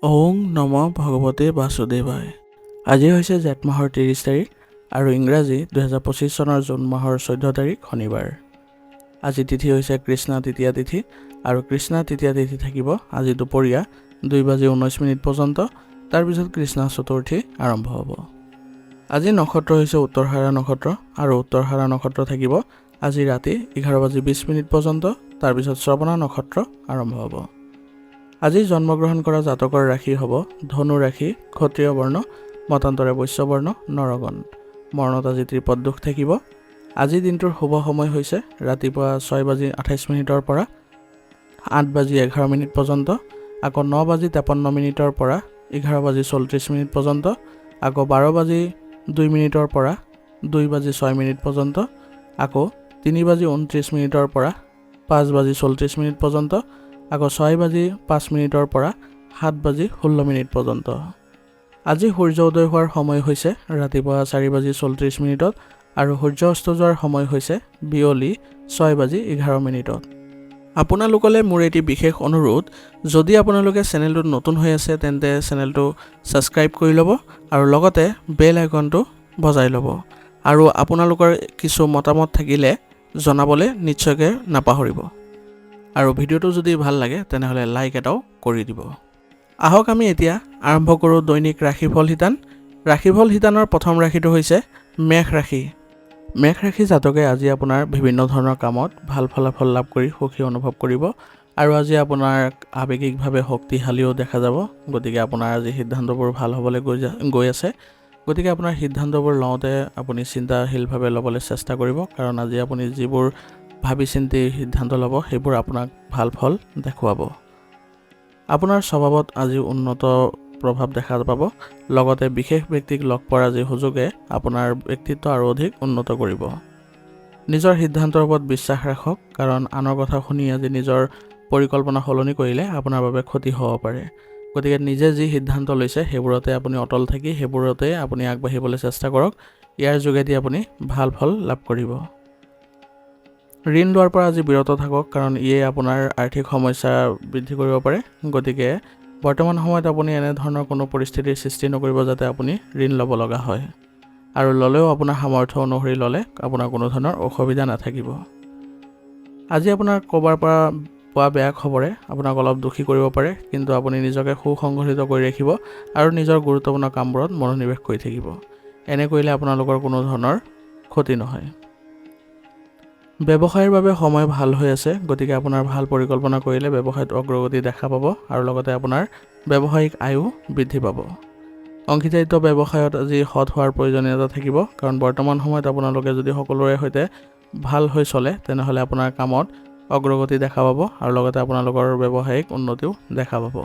ওং নম ভগৱতে বাসুদেৱায়। আজি হৈছে জেঠ মাহৰ 30 তাৰিখ আৰু ইংৰাজী 2025 চনৰ জুন মাহৰ 14 তাৰিখ শনিবাৰ। আজি তিথি হৈছে কৃষ্ণা তৃতীয়া তিথি আৰু কৃষ্ণা তৃতীয়া তিথি থাকিব আজি দুপৰীয়া 2:19 পৰ্যন্ত। তাৰপিছত কৃষ্ণা চতুৰ্থী আৰম্ভ হ'ব। আজি নক্ষত্ৰ হৈছে উত্তৰহাৰা নক্ষত্ৰ আৰু উত্তৰহাৰা নক্ষত্ৰ থাকিব আজি ৰাতি 11:20 পৰ্যন্ত। তাৰপিছত শ্ৰৱণা নক্ষত্ৰ আৰম্ভ হ'ব। আজি জন্মগ্ৰহণ কৰা জাতকৰ ৰাশি হ'ব ধনু ৰাশি, ক্ষত্ৰিয় বৰ্ণ, মতান্তৰে বৈশ্য বৰ্ণ, নৰগণ। মৰণত আজি ত্ৰিপদ দুখ থাকিব। আজি দিনটোৰ শুভ সময় হৈছে ৰাতিপুৱা 6:28 পৰা 8:11 পৰ্যন্ত, আকৌ 9:53 পৰা 11:34 পৰ্যন্ত, আকৌ 12:02 পৰা 2:06 পৰ্যন্ত, আকৌ 3:29 পৰা 5:34 পৰ্যন্ত, আকৌ 6:05 পৰা 7:16 পৰ্যন্ত। আজি সূৰ্য উদয় হোৱাৰ সময় হৈছে ৰাতিপুৱা 4:34 আৰু সূৰ্য অস্ত যোৱাৰ সময় হৈছে বিয়লি 6:11। আপোনালোকলৈ মোৰ এটি বিশেষ অনুৰোধ, যদি আপোনালোকে চেনেলটোত নতুন হৈ আছে তেন্তে চেনেলটো ছাবস্ক্ৰাইব কৰি ল'ব আৰু লগতে বেল আইকনটো বজাই ল'ব। আৰু আপোনালোকৰ কিছু মতামত থাকিলে জনাবলৈ নিশ্চয়কৈ নাপাহৰিব। আৰু ভিডিঅ'টো যদি ভাল লাগে তেনেহ'লে লাইক এটাও কৰি দিব। আহক আমি এতিয়া আৰম্ভ কৰোঁ দৈনিক ৰাশিফল শিতান। ৰাশিফল শিতানৰ প্ৰথম ৰাশিটো হৈছে মেষ ৰাশি। মেষ ৰাশি জাতকে আজি আপোনাৰ বিভিন্ন ধৰণৰ কামত ভাল ফলাফল লাভ কৰি সুখী অনুভৱ কৰিব আৰু আজি আপোনাৰ আৱেগিকভাৱে শক্তিশালীও দেখা যাব। গতিকে আপোনাৰ আজি সিদ্ধান্তবোৰ ভাল হ'বলৈ গৈ আছে। গতিকে আপোনাৰ সিদ্ধান্তবোৰ লওঁতে আপুনি চিন্তাশীলভাৱে ল'বলৈ চেষ্টা কৰিব, কাৰণ আজি আপুনি যিবোৰ ভাবি চিন্তি সিদ্ধান্ত ল'ব সেইবোৰ আপোনাক ভাল ফল দেখুৱাব। আপোনাৰ স্বভাৱত আজি উন্নত প্ৰভাৱ দেখা পাব। লগতে বিশেষ ব্যক্তিক লগ পোৱাৰ আজি সুযোগে আপোনাৰ ব্যক্তিত্ব আৰু অধিক উন্নত কৰিব। নিজৰ সিদ্ধান্তৰ ওপৰত বিশ্বাস ৰাখক, কাৰণ আনৰ কথা শুনি আজি নিজৰ পৰিকল্পনা সলনি কৰিলে আপোনাৰ বাবে ক্ষতি হ'ব পাৰে। গতিকে নিজে যি সিদ্ধান্ত লৈছে সেইবোৰতে আপুনি অটল থাকি সেইবোৰতে আপুনি আগবাঢ়িবলৈ চেষ্টা কৰক। ইয়াৰ যোগেদি আপুনি ভাল ফল লাভ কৰিব। ঋণ লোৱাৰ পৰা আজি বিৰত থাকক, কাৰণ ইয়ে আপোনাৰ আৰ্থিক সমস্যা বৃদ্ধি কৰিব পাৰে। গতিকে বৰ্তমান সময়ত আপুনি এনেধৰণৰ কোনো পৰিস্থিতিৰ সৃষ্টি নকৰিব যাতে আপুনি ঋণ ল'ব লগা হয়, আৰু ল'লেও আপোনাৰ সামৰ্থ্য অনুসৰি ল'লে আপোনাৰ কোনো ধৰণৰ অসুবিধা নাথাকিব। আজি আপোনাৰ ক'ৰবাৰ পৰা পোৱা বেয়া খবৰে আপোনাক অলপ দুখী কৰিব পাৰে, কিন্তু আপুনি নিজকে সুসংগঠিত কৰি ৰাখিব আৰু নিজৰ গুৰুত্বপূৰ্ণ কামবোৰত মনোনিৱেশ কৰি থাকিব। এনে কৰিলে আপোনালোকৰ কোনো ধৰণৰ ক্ষতি নহয়। ব্যৱসায়ৰ বাবে সময় ভাল হৈ আছে। গতিকে আপোনাৰ ভাল পৰিকল্পনা কৰিলে ব্যৱসায়ত অগ্ৰগতি দেখা পাব আৰু লগতে আপোনাৰ ব্যৱসায়িক আয়ু বৃদ্ধি পাব। অংশীদাৰিত্ব ব্যৱসায়ত আজি সৎ হোৱাৰ প্ৰয়োজনীয়তা থাকিব, কাৰণ বৰ্তমান সময়ত আপোনালোকে যদি সকলোৰে সৈতে ভাল হৈ চলে তেনেহ'লে আপোনাৰ কামত অগ্ৰগতি দেখা পাব আৰু লগতে আপোনালোকৰ ব্যৱসায়িক উন্নতিও দেখা পাব।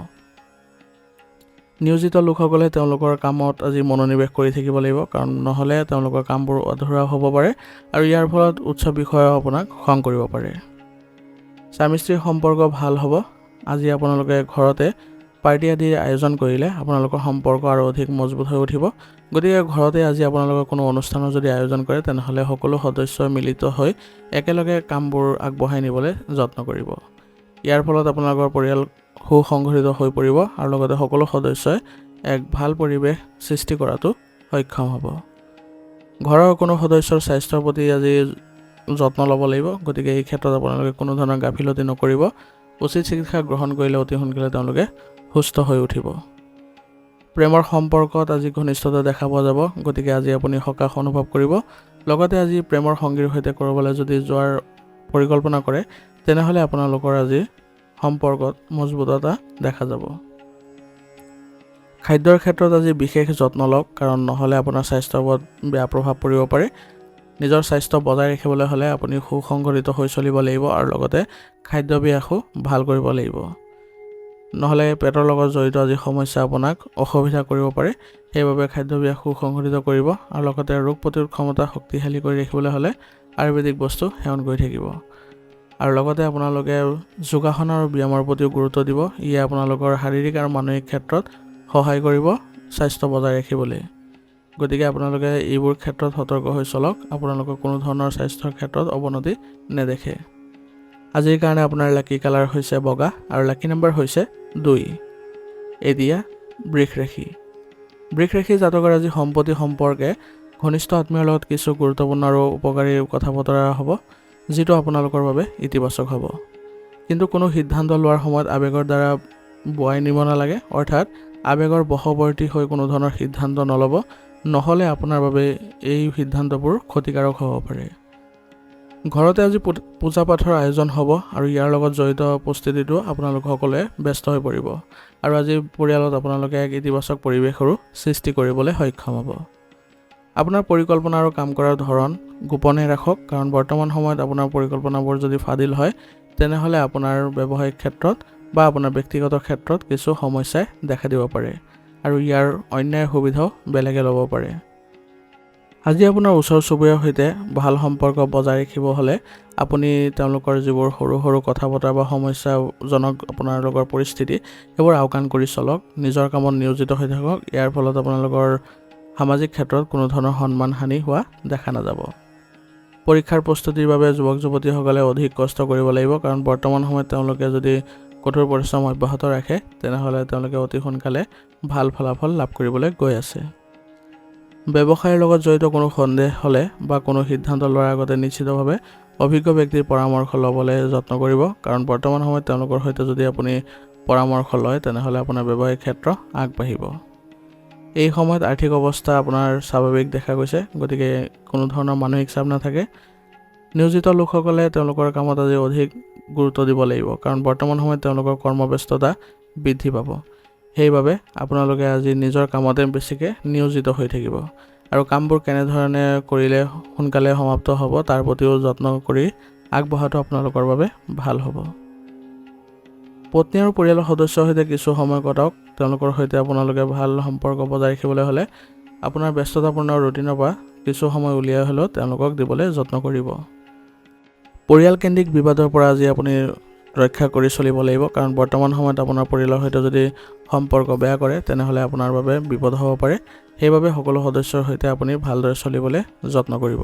নিয়োজিত লোকসকলে তেওঁলোকৰ কামত আজি মনোনিৱেশ কৰি থাকিব লাগিব, কাৰণ নহ'লে তেওঁলোকৰ কামবোৰ অধৰুৱা হ'ব পাৰে আৰু ইয়াৰ ফলত উচ্চ বিষয়েও আপোনাক খং কৰিব পাৰে। স্বামী স্ত্ৰীৰ সম্পৰ্ক ভাল হ'ব। আজি আপোনালোকে ঘৰতে পাৰ্টি আদিৰ আয়োজন কৰিলে আপোনালোকৰ সম্পৰ্ক আৰু অধিক মজবুত হৈ উঠিব। গতিকে ঘৰতে আজি আপোনালোকৰ কোনো অনুষ্ঠানৰ যদি আয়োজন কৰে তেনেহ'লে সকলো সদস্যই মিলিত হৈ একেলগে কামবোৰ আগবঢ়াই নিবলৈ যত্ন কৰিব। ইয়াৰ ফলত আপোনালোকৰ পৰিয়াল সুসংগঠিত হৈ পৰিব আৰু লগতে সকলো সদস্যই এক ভাল পৰিৱেশ সৃষ্টি কৰাটো সক্ষম হ'ব। ঘৰৰ কোনো সদস্যৰ স্বাস্থ্যৰ প্ৰতি আজি যত্ন ল'ব লাগিব। গতিকে এই ক্ষেত্ৰত আপোনালোকে কোনো ধৰণৰ গাফিলতি নকৰিব। উচিত চিকিৎসা গ্ৰহণ কৰিলে অতি সোনকালে তেওঁলোকে সুস্থ হৈ উঠিব। প্ৰেমৰ সম্পৰ্কত আজি ঘনিষ্ঠতা দেখা পোৱা যাব। গতিকে আজি আপুনি সকাহ অনুভৱ কৰিব। লগতে আজি প্ৰেমৰ সংগীৰ সৈতে ক'ৰবালৈ যদি যোৱাৰ পৰিকল্পনা কৰে তেনেহ'লে আপোনালোকৰ আজি সম্পৰ্কত মজবুততা দেখা যাব। খাদ্যৰ ক্ষেত্ৰত আজি বিশেষ যত্ন লওক, কাৰণ নহ'লে আপোনাৰ স্বাস্থ্যৰ ওপৰত বেয়া প্ৰভাৱ পৰিব পাৰে। নিজৰ স্বাস্থ্য বজাই ৰাখিবলৈ হ'লে আপুনি সুসংগঠিত হৈ চলিব লাগিব আৰু লগতে খাদ্যাভ্যাসো ভাল কৰিব লাগিব। নহ'লে পেটৰ লগত জড়িত আজি সমস্যা আপোনাক অসুবিধা কৰিব পাৰে। সেইবাবে খাদ্যাভ্যাস সুসংগঠিত কৰিব আৰু লগতে ৰোগ প্ৰতিৰোধ ক্ষমতা শক্তিশালী কৰি ৰাখিবলৈ হ'লে আয়ুৰ্বেদিক বস্তু সেৱন কৰি থাকিব। আৰু লগতে আপোনালোকে যোগাসন আৰু ব্যায়ামৰ প্ৰতিও গুৰুত্ব দিব। ইয়ে আপোনালোকৰ শাৰীৰিক আৰু মানসিক ক্ষেত্ৰত সহায় কৰিব স্বাস্থ্য বজাই ৰাখিবলৈ। গতিকে আপোনালোকে এইবোৰ ক্ষেত্ৰত সতৰ্ক হৈ চলক। আপোনালোকৰ কোনো ধৰণৰ স্বাস্থ্যৰ ক্ষেত্ৰত অৱনতি নেদেখে। আজিৰ কাৰণে আপোনাৰ লাকি কালাৰ হৈছে বগা আৰু লাকি নম্বৰ হৈছে 2। এতিয়া বৃষ ৰাশি জাতকৰ আজি সম্পত্তি সম্পৰ্কে ঘনিষ্ঠ আত্মীয়ৰ লগত কিছু গুৰুত্বপূৰ্ণ আৰু উপকাৰী কথা বতৰা হ'ব, যিটো আপোনালোকৰ বাবে ইতিবাচক হ'ব। কিন্তু কোনো সিদ্ধান্ত লোৱাৰ সময়ত আৱেগৰ দ্বাৰা বোৱাই নিব নালাগে, অৰ্থাৎ আৱেগৰ বশৱৰ্তী হৈ কোনো ধৰণৰ সিদ্ধান্ত নল'ব, নহ'লে আপোনাৰ বাবে এই সিদ্ধান্তবোৰ ক্ষতিকাৰক হ'ব পাৰে। ঘৰতে আজি পূজা পাঠৰ আয়োজন হ'ব আৰু ইয়াৰ লগত জড়িত প্ৰস্তুতিটো আপোনালোক সকলোৱে ব্যস্ত হৈ পৰিব আৰু আজি পৰিয়ালত আপোনালোকে এক ইতিবাচক পৰিৱেশৰো সৃষ্টি কৰিবলৈ সক্ষম হ'ব। আপোনাৰ পৰিকল্পনা আৰু কাম কৰাৰ ধৰণ গোপনে ৰাখক, কাৰণ বৰ্তমান সময়ত আপোনাৰ পৰিকল্পনাবোৰ যদি ফাদিল হয় তেনেহ'লে আপোনাৰ ব্যৱসায়িক ক্ষেত্ৰত বা আপোনাৰ ব্যক্তিগত ক্ষেত্ৰত কিছু সমস্যাই দেখা দিব পাৰে আৰু ইয়াৰ অন্যায় সুবিধাও বেলেগে ল'ব পাৰে। আজি আপোনাৰ ওচৰ চুবুৰীয়াৰ সৈতে ভাল সম্পৰ্ক বজাই ৰাখিব হ'লে আপুনি তেওঁলোকৰ যিবোৰ সৰু সৰু কথা বতৰা বা সমস্যাজনক আপোনালোকৰ পৰিস্থিতি সেইবোৰ আওকাণ কৰি চলক, নিজৰ কামত নিয়োজিত হৈ থাকক। ইয়াৰ ফলত আপোনালোকৰ সামাজিক ক্ষেত্ৰত কোনো ধৰণৰ সন্মান হানি হোৱা দেখা নাযাব। পৰীক্ষাৰ প্ৰস্তুতিৰ বাবে যুৱক যুৱতীসকলে অধিক কষ্ট কৰিব লাগিব, কাৰণ বৰ্তমান সময়ত তেওঁলোকে যদি কঠোৰ পৰিশ্ৰম অব্যাহত ৰাখে তেনেহ'লে তেওঁলোকে অতি সোনকালে ভাল ফলাফল লাভ কৰিবলৈ গৈ আছে। ব্যৱসায়ৰ লগত জড়িত কোনো সন্দেহ হ'লে বা কোনো সিদ্ধান্ত লোৱাৰ আগতে নিশ্চিতভাৱে অভিজ্ঞ ব্যক্তিৰ পৰামৰ্শ ল'বলৈ যত্ন কৰিব, কাৰণ বৰ্তমান সময়ত তেওঁলোকৰ সৈতে যদি আপুনি পৰামৰ্শ লয় তেনেহ'লে আপোনাৰ ব্যৱসায়িক ক্ষেত্ৰ আগবাঢ়িব। এই সময়ত আৰ্থিক অৱস্থা আপোনাৰ স্বাভাৱিক দেখা গৈছে, গতিকে কোনো ধৰণৰ মানসিক চাপ নাথাকে। নিয়োজিত লোকসকলে তেওঁলোকৰ কামত আজি অধিক গুৰুত্ব দিব লাগিব, কাৰণ বৰ্তমান সময়ত তেওঁলোকৰ কৰ্মব্যস্ততা বৃদ্ধি পাব। সেইবাবে আপোনালোকে আজি নিজৰ কামতে বেছিকৈ নিয়োজিত হৈ থাকিব আৰু কামবোৰ কেনেধৰণে কৰিলে সোনকালে সমাপ্ত হ'ব তাৰ প্ৰতিও যত্ন কৰি আগবঢ়াটো আপোনালোকৰ বাবে ভাল হ'ব। পত্নী আৰু পৰিয়ালৰ সদস্যৰ সৈতে কিছু সময় কটাওক। তেওঁলোকৰ সৈতে আপোনালোকে ভাল সম্পৰ্ক বজাই ৰাখিবলৈ হ'লে আপোনাৰ ব্যস্ততাপূৰ্ণ ৰুটিনৰ পৰা কিছু সময় উলিয়াই হ'লেও তেওঁলোকক দিবলৈ যত্ন কৰিব। পৰিয়ালকেন্দ্ৰিক বিবাদৰ পৰা আজি আপুনি ৰক্ষা কৰি চলিব লাগিব, কাৰণ বৰ্তমান সময়ত আপোনাৰ পৰিয়ালৰ সৈতে যদি সম্পৰ্ক বেয়া কৰে তেনেহ'লে আপোনাৰ বাবে বিপদ হ'ব পাৰে। সেইবাবে সকলো সদস্যৰ সৈতে আপুনি ভালদৰে চলিবলৈ যত্ন কৰিব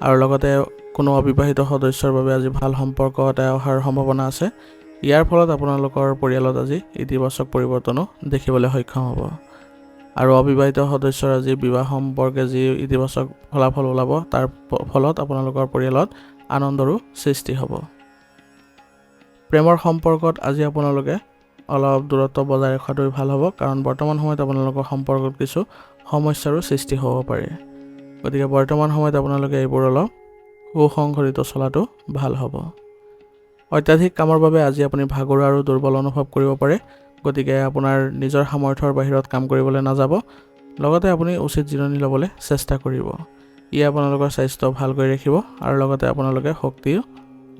আৰু লগতে কোনো অবিবাহিত সদস্যৰ বাবে আজি ভাল সম্পৰ্ক এটা অহাৰ সম্ভাৱনা আছে। ইয়াৰ ফলত আপোনালোকৰ পৰিয়ালত আজি ইতিবাচক পৰিৱৰ্তনো দেখিবলৈ সক্ষম হ'ব আৰু অবিবাহিত সদস্যৰ আজি বিবাহ সম্পৰ্কে যি ইতিবাচক ফলাফল ওলাব তাৰ ফলত আপোনালোকৰ পৰিয়ালত আনন্দৰো সৃষ্টি হ'ব। প্ৰেমৰ সম্পৰ্কত আজি আপোনালোকে অলপ দূৰত্ব বজাই ৰখাটোৱে ভাল হ'ব, কাৰণ বৰ্তমান সময়ত আপোনালোকৰ সম্পৰ্কত কিছু সমস্যাৰো সৃষ্টি হ'ব পাৰে। গতিকে বৰ্তমান সময়ত আপোনালোকে এইবোৰ অলপ সুসংগঠিত চলাটো ভাল হ'ব। অত্যাধিক কামৰ বাবে আজি আপুনি ভাগৰুৱা আৰু দুৰ্বল অনুভৱ কৰিব পাৰে, গতিকে আপোনাৰ নিজৰ সামৰ্থ্যৰ বাহিৰত কাম কৰিবলৈ নাযাব। লগতে আপুনি উচিত জিৰণি ল'বলৈ চেষ্টা কৰিব। ই আপোনালোকৰ স্বাস্থ্য ভাল কৰি ৰাখিব আৰু লগতে আপোনালোকে শক্তিও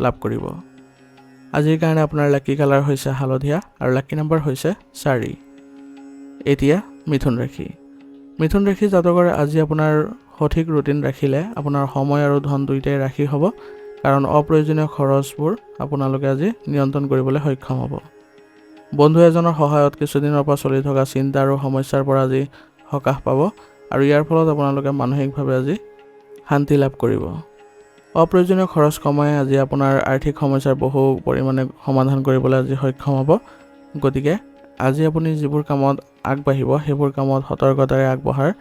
লাভ কৰিব। আজিৰ কাৰণে আপোনাৰ লাকি কালাৰ হৈছে হালধীয়া আৰু লাকি নম্বৰ হৈছে 4। এতিয়া মিথুন ৰাশি জাতকৰ আজি আপোনাৰ সঠিক ৰুটিন ৰাখিলে আপোনাৰ সময় আৰু ধন দুয়োটাই ৰাখি হ'ব, কাৰণ অপ্ৰয়োজনীয় খৰচবোৰ আপোনালোকে আজি নিয়ন্ত্ৰণ কৰিবলৈ সক্ষম হ'ব। বন্ধু এজনৰ সহায়ত কিছুদিনৰ পৰা চলি থকা চিন্তা আৰু সমস্যাৰ পৰা আজি সকাহ পাব আৰু ইয়াৰ ফলত আপোনালোকে মানসিকভাৱে আজি শান্তি লাভ কৰিব। অপ্ৰয়োজনীয় খৰচ কমাই আজি আপোনাৰ আৰ্থিক সমস্যাৰ বহু পৰিমাণে সমাধান কৰিবলৈ আজি সক্ষম হ'ব। গতিকে আজি আপুনি যিবোৰ কামত আগবাঢ়িব সেইবোৰ কামত সতৰ্কতাৰে আগবঢ়াৰ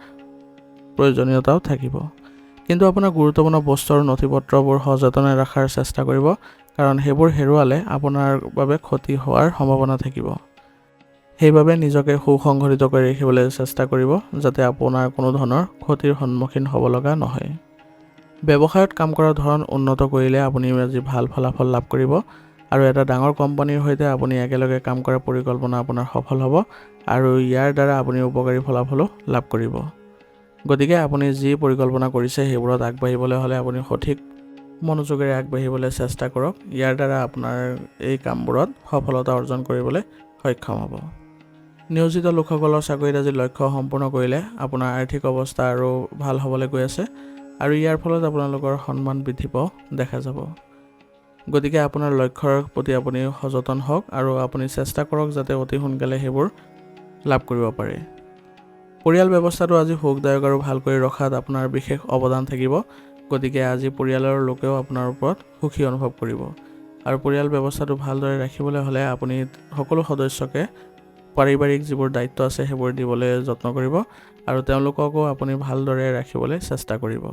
প্ৰয়োজনীয়তাও থাকিব। কিন্তু আপোনাৰ গুৰুত্বপূৰ্ণ বস্তু আৰু নথিপত্ৰবোৰ সযতনে ৰখাৰ চেষ্টা কৰিব, কাৰণ সেইবোৰ হেৰুৱালে আপোনাৰ বাবে ক্ষতি হোৱাৰ সম্ভাৱনা থাকিব। সেইবাবে নিজকে সুসংগঠিত কৰি ৰাখিবলৈ চেষ্টা কৰিব, যাতে আপোনাৰ কোনো ধৰণৰ ক্ষতিৰ সন্মুখীন হ'ব লগা নহয়। ব্যৱসায়ত কাম কৰাৰ ধৰণ উন্নত কৰিলে আপুনি আজি ভাল ফলাফল লাভ কৰিব আৰু এটা ডাঙৰ কোম্পানীৰ সৈতে আপুনি একেলগে কাম কৰাৰ পৰিকল্পনা আপোনাৰ সফল হ'ব আৰু ইয়াৰ দ্বাৰা আপুনি উপকাৰী ফলাফলো লাভ কৰিব। গতিকে আপুনি যি পৰিকল্পনা কৰিছে সেইবোৰত আগবাঢ়িবলৈ হ'লে আপুনি সঠিক মনোযোগেৰে আগবাঢ়িবলৈ চেষ্টা কৰক। ইয়াৰ দ্বাৰা আপোনাৰ এই কামবোৰত সফলতা অৰ্জন কৰিবলৈ সক্ষম হ'ব। নিয়োজিত লোকসকলৰ চাকৰিত আজি লক্ষ্য সম্পূৰ্ণ কৰিলে আপোনাৰ আৰ্থিক অৱস্থা আৰু ভাল হ'বলৈ গৈ আছে আৰু ইয়াৰ ফলত আপোনালোকৰ সন্মান বৃদ্ধি পোৱাও দেখা যাব। গতিকে আপোনাৰ লক্ষ্যৰ প্ৰতি আপুনি সচেতন হওক আৰু আপুনি চেষ্টা কৰক যাতে অতি সোনকালে সেইবোৰ লাভ কৰিব পাৰে। পৰিয়াল ব্যৱস্থাটো আজি সুখদায়ক আৰু ভাল কৰি ৰখাত আপোনাৰ বিশেষ অৱদান থাকিব। গতিকে আজি পৰিয়ালৰ লোকেও আপোনাৰ ওপৰত সুখী অনুভৱ কৰিব আৰু পৰিয়াল ব্যৱস্থাটো ভালদৰে ৰাখিবলৈ হ'লে আপুনি সকলো সদস্যকে পাৰিবাৰিক যিবোৰ দায়িত্ব আছে সেইবোৰ দিবলৈ যত্ন কৰিব আৰু তেওঁলোককো আপুনি ভালদৰে ৰাখিবলৈ চেষ্টা কৰিব।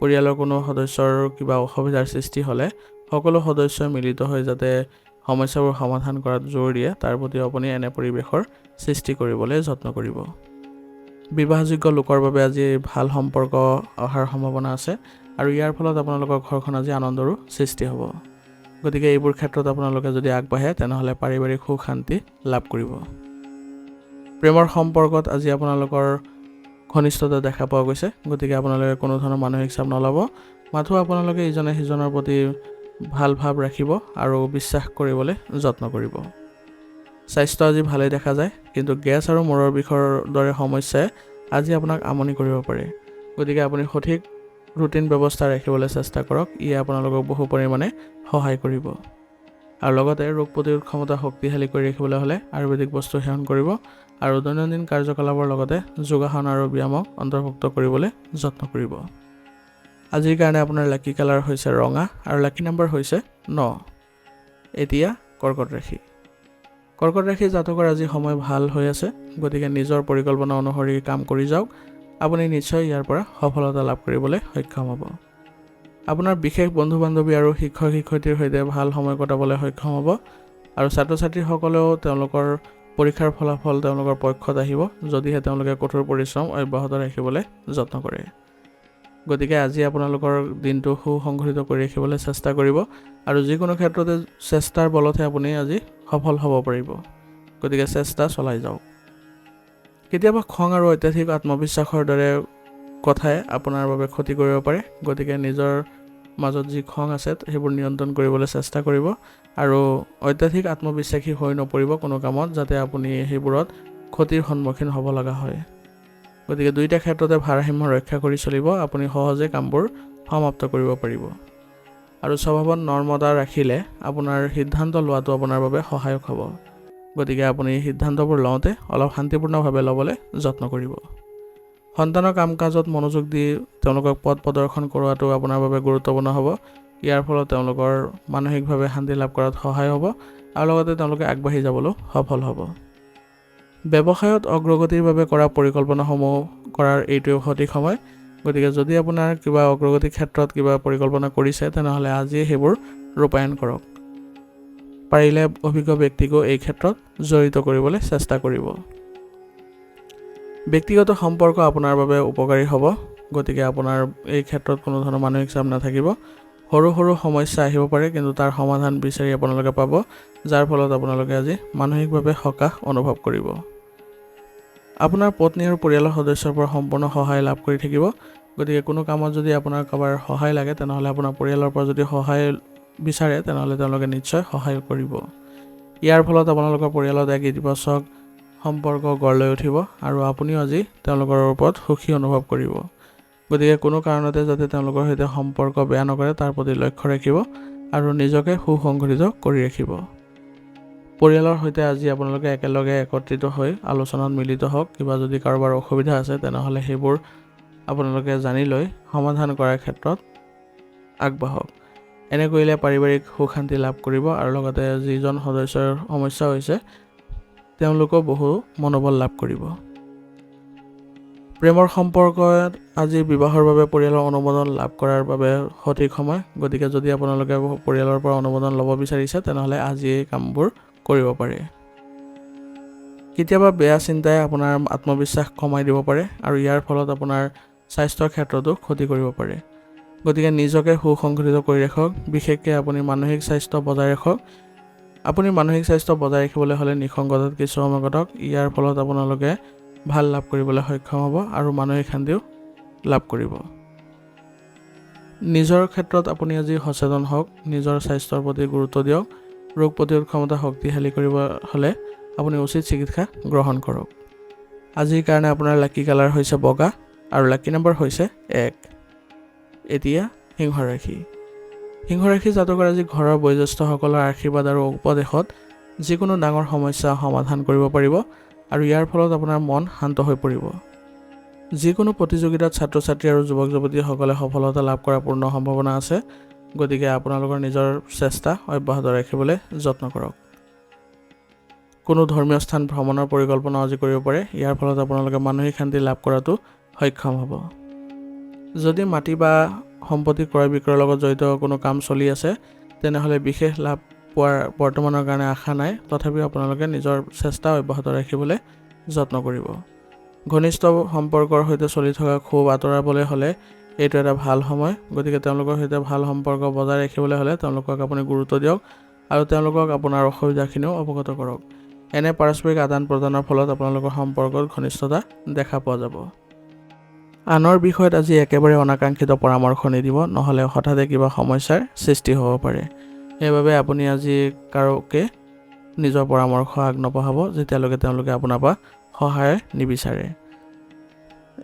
পৰিয়ালৰ কোনো সদস্যৰ কিবা অসুবিধাৰ সৃষ্টি হ'লে সকলো সদস্যই মিলিত হৈ যাতে সমস্যাবোৰ সমাধান কৰাত জোৰ দিয়ে তাৰ প্ৰতি আপুনি এনে পৰিৱেশৰ সৃষ্টি কৰিবলৈ যত্ন কৰিব। বিবাহযোগ্য লোকৰ বাবে আজি ভাল সম্পৰ্ক অহাৰ সম্ভাৱনা আছে আৰু ইয়াৰ ফলত আপোনালোকৰ ঘৰখন আজি আনন্দৰো সৃষ্টি হ'ব। গতিকে এইবোৰ ক্ষেত্ৰত আপোনালোকে যদি আগবাঢ়ে তেনেহ'লে পাৰিবাৰিক সুখ শান্তি লাভ কৰিব। প্ৰেমৰ সম্পৰ্কত আজি আপোনালোকৰ ঘনিষ্ঠতা দেখা পোৱা গৈছে। গতিকে আপোনালোকে কোনো ধৰণৰ মানসিক চাপ নল'ব, মাথো আপোনালোকে ইজনে সিজনৰ প্ৰতি ভাল ভাৱ ৰাখিব আৰু বিশ্বাস কৰিবলৈ যত্ন কৰিব। স্বাস্থ্য আজি ভালেই দেখা যায়, কিন্তু গেছ আৰু মূৰৰ বিষৰ দৰে সমস্যাই আজি আপোনাক আমনি কৰিব পাৰে। গতিকে আপুনি সঠিক ৰুটিন ব্যৱস্থা ৰাখিবলৈ চেষ্টা কৰক, ই আপোনালোকক বহু পৰিমাণে সহায় কৰিব। আৰু লগতে ৰোগ প্ৰতিৰোধ ক্ষমতা শক্তিশালী কৰি ৰাখিবলৈ হ'লে আয়ুৰ্বেদিক বস্তু সেৱন কৰিব আৰু দৈনন্দিন কাৰ্যকলাপৰ লগতে যোগাসন আৰু ব্যায়ামক অন্তৰ্ভুক্ত কৰিবলৈ যত্ন কৰিব। আজিৰ কাৰণে আপোনাৰ লাকি কালাৰ হৈছে ৰঙা আৰু লাকি নম্বৰ হৈছে 9। এতিয়া কৰ্কট ৰাশি। কৰ্কট ৰাশি জাতকৰ আজি সময় ভাল হৈ আছে। গতিকে নিজৰ পৰিকল্পনা অনুসৰি কাম কৰি যাওক, আপুনি নিশ্চয় ইয়াৰ পৰা সফলতা লাভ কৰিবলৈ সক্ষম হ'ব। আপোনাৰ বিশেষ বন্ধু বান্ধৱী আৰু শিক্ষক শিক্ষয়িত্ৰীৰ সৈতে ভাল সময় কটাবলৈ সক্ষম হ'ব আৰু ছাত্ৰ ছাত্ৰীসকলেও তেওঁলোকৰ পৰীক্ষাৰ ফলাফল তেওঁলোকৰ পক্ষত আহিব যদিহে তেওঁলোকে কঠোৰ পৰিশ্ৰম অব্যাহত ৰাখিবলৈ যত্ন কৰে। গতিকে আজি আপোনালোকৰ দিনটো সুসংগঠিত কৰি ৰাখিবলৈ চেষ্টা কৰিব আৰু যিকোনো ক্ষেত্ৰতে চেষ্টাৰ বলতহে আপুনি আজি সফল হ'ব পাৰিব। গতিকে চেষ্টা চলাই যাওক। কেতিয়াবা খং আৰু অত্যাধিক আত্মবিশ্বাসৰ দৰে কথাই আপোনাৰ বাবে ক্ষতি কৰিব পাৰে। গতিকে নিজৰ মাজত যি খং আছে সেইবোৰ নিয়ন্ত্ৰণ কৰিবলৈ চেষ্টা কৰিব আৰু অত্যাধিক আত্মবিশ্বাসী হৈ নপৰিব কোনো কামত, যাতে আপুনি সেইবোৰত ক্ষতিৰ সন্মুখীন হ'ব লগা হয়। গতিকে দুয়োটা ক্ষেত্ৰতে ভাৰসাম্য ৰক্ষা কৰি চলিব, আপুনি সহজে কামবোৰ সমাপ্ত কৰিব পাৰিব। আৰু স্বভাৱত নৰ্মতা ৰাখিলে আপোনাৰ সিদ্ধান্ত লোৱাটো আপোনাৰ বাবে সহায়ক হ'ব। গতিকে আপুনি সিদ্ধান্তবোৰ লওঁতে অলপ শান্তিপূৰ্ণভাৱে ল'বলৈ যত্ন কৰিব। সন্তানৰ কাম কাজত মনোযোগ দি তেওঁলোকক পথ প্ৰদৰ্শন কৰোৱাটো আপোনাৰ বাবে গুৰুত্বপূৰ্ণ হ'ব। ইয়াৰ ফলত তেওঁলোকৰ মানসিকভাৱে শান্তি লাভ কৰাত সহায় হ'ব আৰু লগতে তেওঁলোকে আগবাঢ়ি যাবলৈ সফল হ'ব। ব্যৱসায়ত অগ্ৰগতিৰ বাবে কৰা পৰিকল্পনাসমূহ কৰাৰ এইটোৱে সঠিক সময়। গতিকে যদি আপোনাৰ কিবা অগ্ৰগতিৰ ক্ষেত্ৰত কিবা পৰিকল্পনা কৰিছে তেনেহ'লে আজি সেইবোৰ ৰূপায়ণ কৰক। পাৰিলে অভিজ্ঞ ব্যক্তিকো এই ক্ষেত্ৰত জড়িত কৰিবলৈ চেষ্টা কৰিব। ব্যক্তিগত সম্পৰ্ক আপোনাৰ বাবে উপকাৰী হ'ব। গতিকে আপোনাৰ এই ক্ষেত্ৰত কোনো ধৰণৰ মানসিক চাপ নাথাকিব। সৰু সৰু সমস্যা আহিব পাৰে, কিন্তু তাৰ সমাধান বিচাৰি আপোনালোকে পাব, যাৰ ফলত আপোনালোকে আজি মানসিকভাৱে সকাহ অনুভৱ কৰিব। আপোনাৰ পত্নী আৰু পৰিয়ালৰ সদস্যৰ পৰা সম্পূৰ্ণ সহায় লাভ কৰি থাকিব। গতিকে কোনো কামত যদি আপোনাৰ কাৰোবাৰ সহায় লাগে তেনেহ'লে আপোনাৰ পৰিয়ালৰ পৰা যদি সহায় বিচাৰে তেনেহ'লে তেওঁলোকে নিশ্চয় সহায় কৰিব। ইয়াৰ ফলত আপোনালোকৰ পৰিয়ালত এক ইতিবাচক সম্পৰ্ক গঢ় লৈ উঠিব আৰু আপুনিও আজি তেওঁলোকৰ ওপৰত সুখী অনুভৱ কৰিব। গতিকে কোনো কাৰণতে যাতে তেওঁলোকৰ সৈতে সম্পৰ্ক বেয়া নকৰে তাৰ প্ৰতি লক্ষ্য ৰাখিব আৰু নিজকে সুসংগঠিত কৰি ৰাখিব। পৰিয়ালৰ সৈতে আজি আপোনালোকে একেলগে একত্ৰিত হৈ আলোচনাত মিলিত হওক। কিবা যদি কাৰোবাৰ অসুবিধা আছে তেনেহ'লে সেইবোৰ আপোনালোকে জানি লৈ সমাধান কৰাৰ ক্ষেত্ৰত আগবাঢ়ক। এনে কৰিলে পাৰিবাৰিক সুখ শান্তি লাভ কৰিব আৰু লগতে যিজন সদস্যৰ সমস্যা হৈছে তেওঁলোকেও বহু মনোবল লাভ কৰিব। প্ৰেমৰ সম্পৰ্কত আজি বিবাহৰ বাবে পৰিয়ালৰ অনুমোদন লাভ কৰাৰ বাবে সঠিক সময়। গতিকে যদি আপোনালোকে পৰিয়ালৰ পৰা অনুমোদন ল'ব বিচাৰিছে তেনেহ'লে আজি এই কামবোৰ কৰিব পাৰে। কেতিয়াবা বেয়া চিন্তাই আপোনাৰ আত্মবিশ্বাস কমাই দিব পাৰে আৰু ইয়াৰ ফলত আপোনাৰ স্বাস্থ্যৰ ক্ষেত্ৰতো ক্ষতি কৰিব পাৰে। গতিকে নিজকে সুসংগঠিত কৰি ৰাখক। বিশেষকৈ আপুনি মানসিক স্বাস্থ্য বজাই ৰাখক। আপুনি মানসিক স্বাস্থ্য বজাই ৰাখিবলৈ হ'লে নিসংগতাত কিছু সময় কটাওক। ইয়াৰ ফলত আপোনালোকে ভাল লাভ কৰিবলৈ সক্ষম হ'ব আৰু মানসিক শান্তিও লাভ কৰিব। নিজৰ ক্ষেত্ৰত আপুনি আজি সচেতন হওক, নিজৰ স্বাস্থ্যৰ প্ৰতি গুৰুত্ব দিয়ক। ৰোগ প্ৰতিৰোধ ক্ষমতা শক্তিশালী কৰিব হ'লে আপুনি উচিত চিকিৎসা গ্ৰহণ কৰক। আজিৰ কাৰণে আপোনাৰ লাকি কালাৰ হৈছে বগা আৰু লাকি নম্বৰ হৈছে 1। এতিয়া সিংহ ৰাশি। সিংহ ৰাশি জাতকৰ আজি ঘৰৰ বয়োজ্যেষ্ঠসকলৰ আশীৰ্বাদ আৰু উপদেশত যিকোনো ডাঙৰ সমস্যা সমাধান কৰিব পাৰিব আৰু ইয়াৰ ফলত আপোনাৰ মন শান্ত হৈ পৰিব। যিকোনো প্ৰতিযোগিতাত ছাত্ৰ ছাত্ৰী আৰু যুৱক যুৱতীসকলে সফলতা লাভ কৰাৰ পূৰ্ণ সম্ভাৱনা আছে। গতিকে আপোনালোকৰ নিজৰ চেষ্টা অব্যাহত ৰাখিবলৈ যত্ন কৰক। কোনো ধৰ্মীয় স্থান ভ্ৰমণৰ পৰিকল্পনা আজি কৰিব পাৰে। ইয়াৰ ফলত আপোনালোকে মানসিক শান্তি লাভ কৰাটো সক্ষম হ'ব। যদি মাটি বা সম্পত্তি ক্ৰয় বিক্ৰয়ৰ লগত জড়িত কোনো কাম চলি আছে, তেনেহ'লে বিশেষ লাভ পোৱাৰ বৰ্তমানৰ কাৰণে আশা নাই। তথাপিও আপোনালোকে নিজৰ চেষ্টা অব্যাহত ৰাখিবলৈ যত্ন কৰিব। ঘনিষ্ঠ সম্পৰ্কৰ সৈতে চলি থকা ক্ষোভ আঁতৰাবলৈ হ'লে এইটো এটা ভাল সময়। গতিকে তেওঁলোকৰ সৈতে ভাল সম্পৰ্ক বজাই ৰাখিবলৈ হ'লে তেওঁলোকক আপুনি গুৰুত্ব দিয়ক আৰু তেওঁলোকক আপোনাৰ অসুবিধাখিনিও অৱগত কৰক। এনে পাৰস্পৰিক আদান প্ৰদানৰ ফলত আপোনালোকৰ সম্পৰ্কত ঘনিষ্ঠতা দেখা পোৱা যাব। আনৰ বিষয়ত আজি একেবাৰে অনাকাংক্ষিত পৰামৰ্শ নিদিব, নহ'লে হঠাতে কিবা সমস্যাৰ সৃষ্টি হ'ব পাৰে। সেইবাবে আপুনি আজি কাৰোকে নিজৰ পৰামৰ্শ আগ নবঢ়াব যেতিয়ালৈকে তেওঁলোকে আপোনাৰ পৰা সহায় নিবিচাৰে।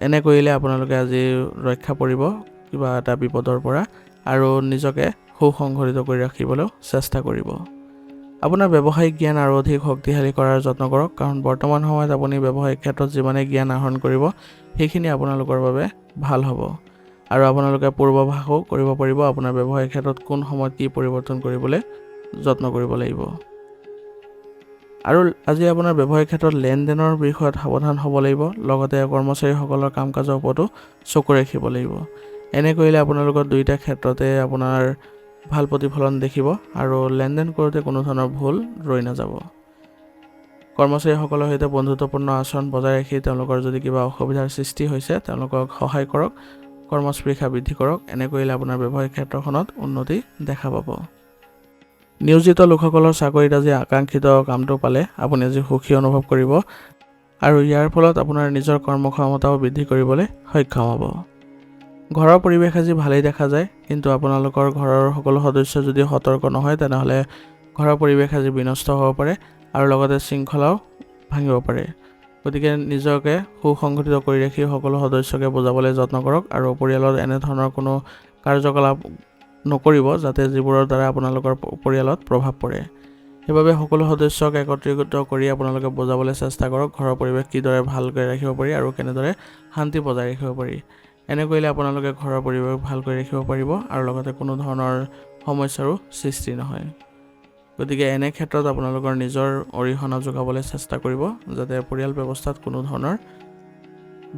এনে কৰিলে আপোনালোকে আজি ৰক্ষা পৰিব কিবা এটা বিপদৰ পৰা আৰু নিজকে সুসংগঠিত কৰি ৰাখিবলৈ চেষ্টা কৰিব। আপোনাৰ ব্যৱসায়িক জ্ঞান আৰু অধিক শক্তিশালী কৰাৰ যত্ন কৰক, কাৰণ বৰ্তমান সময়ত আপুনি ব্যৱসায়িক ক্ষেত্ৰত যিমানেই জ্ঞান আহৰণ কৰিব সেইখিনি আপোনালোকৰ বাবে ভাল হ'ব আৰু আপোনালোকে পূৰ্বাভাসো কৰিব পাৰিব আপোনাৰ ব্যৱসায়িক ক্ষেত্ৰত কোন সময়ত কি পৰিৱৰ্তন কৰিবলৈ যত্ন কৰিব লাগিব। আৰু আজি আপোনাৰ ব্যৱসায়িক ক্ষেত্ৰত লেনদেনৰ বিষয়ত সাৱধান হ'ব লাগিব, লগতে কৰ্মচাৰীসকলৰ কাম কাজৰ ওপৰতো চকু ৰাখিব লাগিব। এনে কৰিলে আপোনালোকৰ দুয়োটা ক্ষেত্ৰতে আপোনাৰ ভাল প্ৰতিফলন দেখিব আৰু লেনদেন কৰোঁতে কোনো ধৰণৰ ভুল ৰৈ নাযাব। কৰ্মচাৰীসকলৰ সৈতে বন্ধুত্বপূৰ্ণ আচৰণ বজাই ৰাখি তেওঁলোকৰ যদি কিবা অসুবিধাৰ সৃষ্টি হৈছে তেওঁলোকক সহায় কৰক, কৰ্মস্পৃহা বৃদ্ধি কৰক। এনে কৰিলে আপোনাৰ ব্যৱসায়িক ক্ষেত্ৰখনত উন্নতি দেখা পাব। নিয়োজিত লোকসকলৰ চাকৰিত আজি আকাংক্ষিত কামটো পালে আপুনি আজি সুখী অনুভৱ কৰিব আৰু ইয়াৰ ফলত আপোনাৰ নিজৰ কৰ্মক্ষমতাও বৃদ্ধি কৰিবলৈ সক্ষম হ'ব। ঘৰৰ পৰিৱেশ আজি ভালেই দেখা যায়, কিন্তু আপোনালোকৰ ঘৰৰ সকলো সদস্য যদি সতৰ্ক নহয় তেনেহ'লে ঘৰৰ পৰিৱেশ আজি বিনষ্ট হ'ব পাৰে আৰু লগতে শৃংখলাও ভাঙিব পাৰে। গতিকে নিজকে সুসংগঠিত কৰি ৰাখি সকলো সদস্যকে বুজাবলৈ যত্ন কৰক আৰু পৰিয়ালত এনেধৰণৰ কোনো কাৰ্যকলাপ নকৰিব যাতে যিবোৰৰ দ্বাৰা আপোনালোকৰ পৰিয়ালত প্ৰভাৱ পৰে। সেইবাবে সকলো সদস্যক একত্ৰিত কৰি আপোনালোকে বুজাবলৈ চেষ্টা কৰক ঘৰৰ পৰিৱেশ কিদৰে ভালকৈ ৰাখিব পাৰি আৰু কেনেদৰে শান্তি বজাই ৰাখিব পাৰি। এনে কৰিলে আপোনালোকে ঘৰৰ পৰিৱেশ ভালকৈ ৰাখিব পাৰিব আৰু লগতে কোনো ধৰণৰ সমস্যাৰো সৃষ্টি নহয়। গতিকে এনে ক্ষেত্ৰত আপোনালোকৰ নিজৰ অৰিহণা যোগাবলৈ চেষ্টা কৰিব যাতে পৰিয়াল ব্যৱস্থাত কোনো ধৰণৰ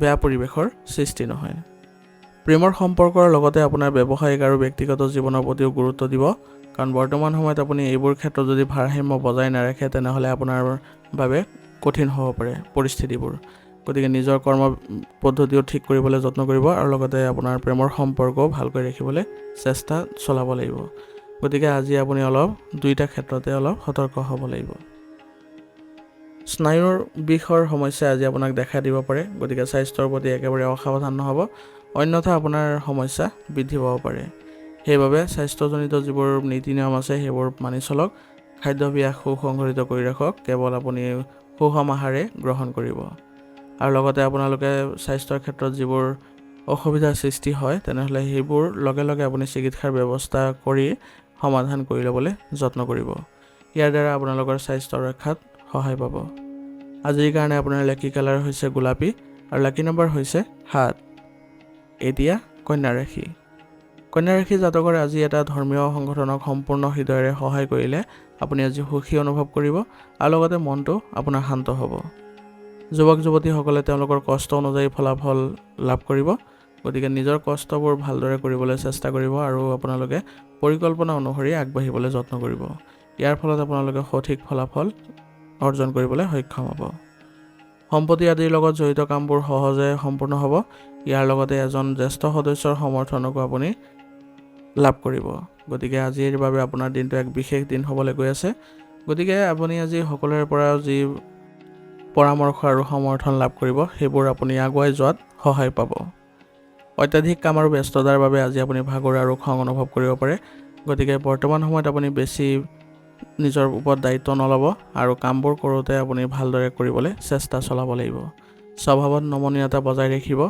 বেয়া পৰিৱেশৰ সৃষ্টি নহয়। প্ৰেমৰ সম্পৰ্কৰ লগতে আপোনাৰ ব্যৱসায়িক আৰু ব্যক্তিগত জীৱনৰ প্ৰতিও গুৰুত্ব দিব, কাৰণ বৰ্তমান সময়ত আপুনি এইবোৰ ক্ষেত্ৰত যদি ভাৰসাম্য বজাই নাৰাখে তেনেহ'লে আপোনাৰ বাবে কঠিন হ'ব পাৰে পৰিস্থিতিবোৰ। গতিকে নিজৰ কৰ্ম পদ্ধতিও ঠিক কৰিবলৈ যত্ন কৰিব আৰু লগতে আপোনাৰ প্ৰেমৰ সম্পৰ্কও ভালকৈ ৰাখিবলৈ চেষ্টা চলাব লাগিব। গতিকে আজি আপুনি দুইটা ক্ষেত্ৰতে সতৰ্ক হ'ব লাগিব। স্নায়ুৰ বিষৰ সমস্যাই আজি আপোনাক দেখা দিব পাৰে, গতিকে স্বাস্থ্যৰ প্ৰতি একেবাৰে অসাৱধান নহ'ব, অন্যথা আপোনাৰ সমস্যা বৃদ্ধি পাব পাৰে। সেইবাবে স্বাস্থ্যজনিত যিবোৰ নীতি নিয়ম আছে সেইবোৰ মানি চলক, খাদ্যাভ্যাস সুসংগঠিত কৰি ৰাখক, কেৱল আপুনি সুষম আহাৰে গ্ৰহণ কৰিব আৰু লগতে আপোনালোকে স্বাস্থ্যৰ ক্ষেত্ৰত যিবোৰ অসুবিধাৰ সৃষ্টি হয় তেনেহ'লে সেইবোৰ লগে লগে আপুনি চিকিৎসাৰ ব্যৱস্থা কৰি সমাধান কৰি ল'বলৈ যত্ন কৰিব। ইয়াৰ দ্বাৰা আপোনালোকৰ স্বাস্থ্য ৰক্ষাত সহায় পাব। আজিৰ কাৰণে আপোনাৰ লাকি কালাৰ হৈছে গোলাপী আৰু লাকি নম্বৰ হৈছে 7। এতিয়া কন্যা ৰাশি। কন্যা ৰাশি জাতকৰ আজি এটা ধৰ্মীয় সংগঠনক সম্পূৰ্ণ হৃদয়েৰে সহায় কৰিলে আপুনি আজি সুখী অনুভৱ কৰিব আৰু লগতে মনটো আপোনাৰ শান্ত হ'ব। যুৱক যুৱতীসকলে তেওঁলোকৰ কষ্ট অনুযায়ী ফলাফল লাভ কৰিব, গতিকে নিজৰ কষ্টবোৰ ভালদৰে কৰিবলৈ চেষ্টা কৰিব আৰু আপোনালোকে পৰিকল্পনা অনুসৰি আগবাঢ়িবলৈ যত্ন কৰিব। ইয়াৰ ফলত আপোনালোকে সঠিক ফলাফল অৰ্জন কৰিবলৈ সক্ষম হ'ব। সম্পত্তি আদিৰ লগত জড়িত কামবোৰ সহজে সম্পূৰ্ণ হ'ব। ইয়াৰ লগতে এজন জ্যেষ্ঠ সদস্যৰ সমৰ্থনকো আপুনি লাভ কৰিব। গতিকে আজিৰ বাবে আপোনাৰ দিনটো এক বিশেষ দিন হ'বলৈ গৈ আছে। গতিকে আপুনি আজি সকলোৰে পৰা যি পৰামৰ্শ আৰু সমৰ্থন লাভ কৰিব সেইবোৰ আপুনি আগুৱাই যোৱাত সহায় পাব। অত্যাধিক কাম আৰু ব্যস্ততাৰ বাবে আজি আপুনি ভাগৰ আৰু খং অনুভৱ কৰিব পাৰে। গতিকে বৰ্তমান সময়ত আপুনি বেছি নিজৰ ওপৰত দায়িত্ব নল'ব আৰু কামবোৰ কৰোঁতে আপুনি ভালদৰে কৰিবলৈ চেষ্টা চলাব লাগিব। স্বভাৱত নমনীয়তা বজাই ৰাখিব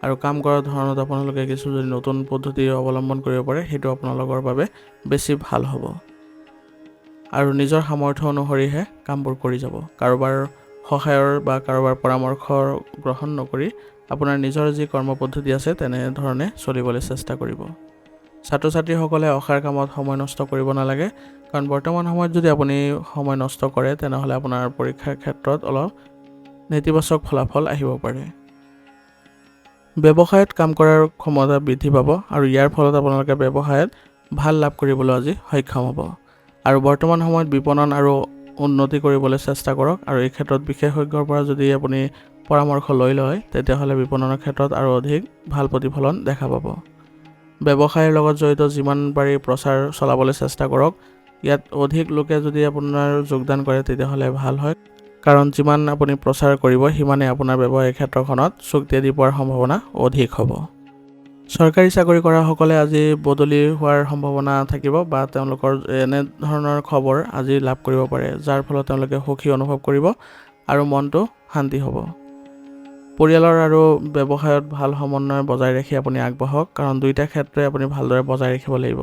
আৰু কাম কৰাৰ ধৰণত আপোনালোকে কিছু যদি নতুন পদ্ধতি অৱলম্বন কৰিব পাৰে সেইটো আপোনালোকৰ বাবে বেছি ভাল হ'ব আৰু নিজৰ সামৰ্থ্য অনুসৰিহে কামবোৰ কৰি যাব। কাৰোবাৰ সহায়ৰ বা কাৰোবাৰ পৰামৰ্শ গ্ৰহণ নকৰি আপোনাৰ নিজৰ যি কৰ্ম পদ্ধতি আছে তেনেধৰণে চলিবলৈ চেষ্টা কৰিব। ছাত্ৰ ছাত্ৰীসকলে অসাৰ কামত সময় নষ্ট কৰিব নালাগে, কাৰণ বৰ্তমান সময়ত যদি আপুনি সময় নষ্ট কৰে তেনেহ'লে আপোনাৰ পৰীক্ষাৰ ক্ষেত্ৰত অলপ নেতিবাচক ফলাফল আহিব পাৰে। ব্যৱসায়ত কাম কৰাৰ ক্ষমতা বৃদ্ধি পাব আৰু ইয়াৰ ফলত আপোনালোকে ব্যৱসায়ত ভাল লাভ কৰিবলৈ আজি সক্ষম হ'ব। আৰু বৰ্তমান সময়ত বিপণন আৰু উন্নতি কৰিবলৈ চেষ্টা কৰক, আৰু এই ক্ষেত্ৰত বিশেষজ্ঞৰ পৰা যদি আপুনি পৰামৰ্শ লৈ লয় তেতিয়াহ'লে বিপণনৰ ক্ষেত্ৰত আৰু অধিক ভাল প্ৰতিফলন দেখা পাব। ব্যৱসায়ৰ লগত জড়িত যিমান পাৰি প্ৰচাৰ চলাবলৈ চেষ্টা কৰক। ইয়াত অধিক লোকে যদি আপোনাৰ যোগদান কৰে তেতিয়াহ'লে ভাল হয়, কাৰণ যিমান আপুনি প্ৰচাৰ কৰিব সিমানে আপোনাৰ ব্যৱসায়িক ক্ষেত্ৰখনত চুক্তি পোৱাৰ সম্ভাৱনা অধিক হ'ব। চৰকাৰী চাকৰি কৰাসকলে আজি বদলি হোৱাৰ সম্ভাৱনা থাকিব বা তেওঁলোকৰ এনেধৰণৰ খবৰ আজি লাভ কৰিব পাৰে, যাৰ ফলত তেওঁলোকে সুখী অনুভৱ কৰিব আৰু মনটো শান্তি হ'ব। পৰিয়ালৰ আৰু ব্যৱসায়ত ভাল সমন্বয় বজাই ৰাখি আপুনি আগবাঢ়ক, কাৰণ দুয়োটা ক্ষেত্ৰই আপুনি ভালদৰে বজাই ৰাখিব লাগিব।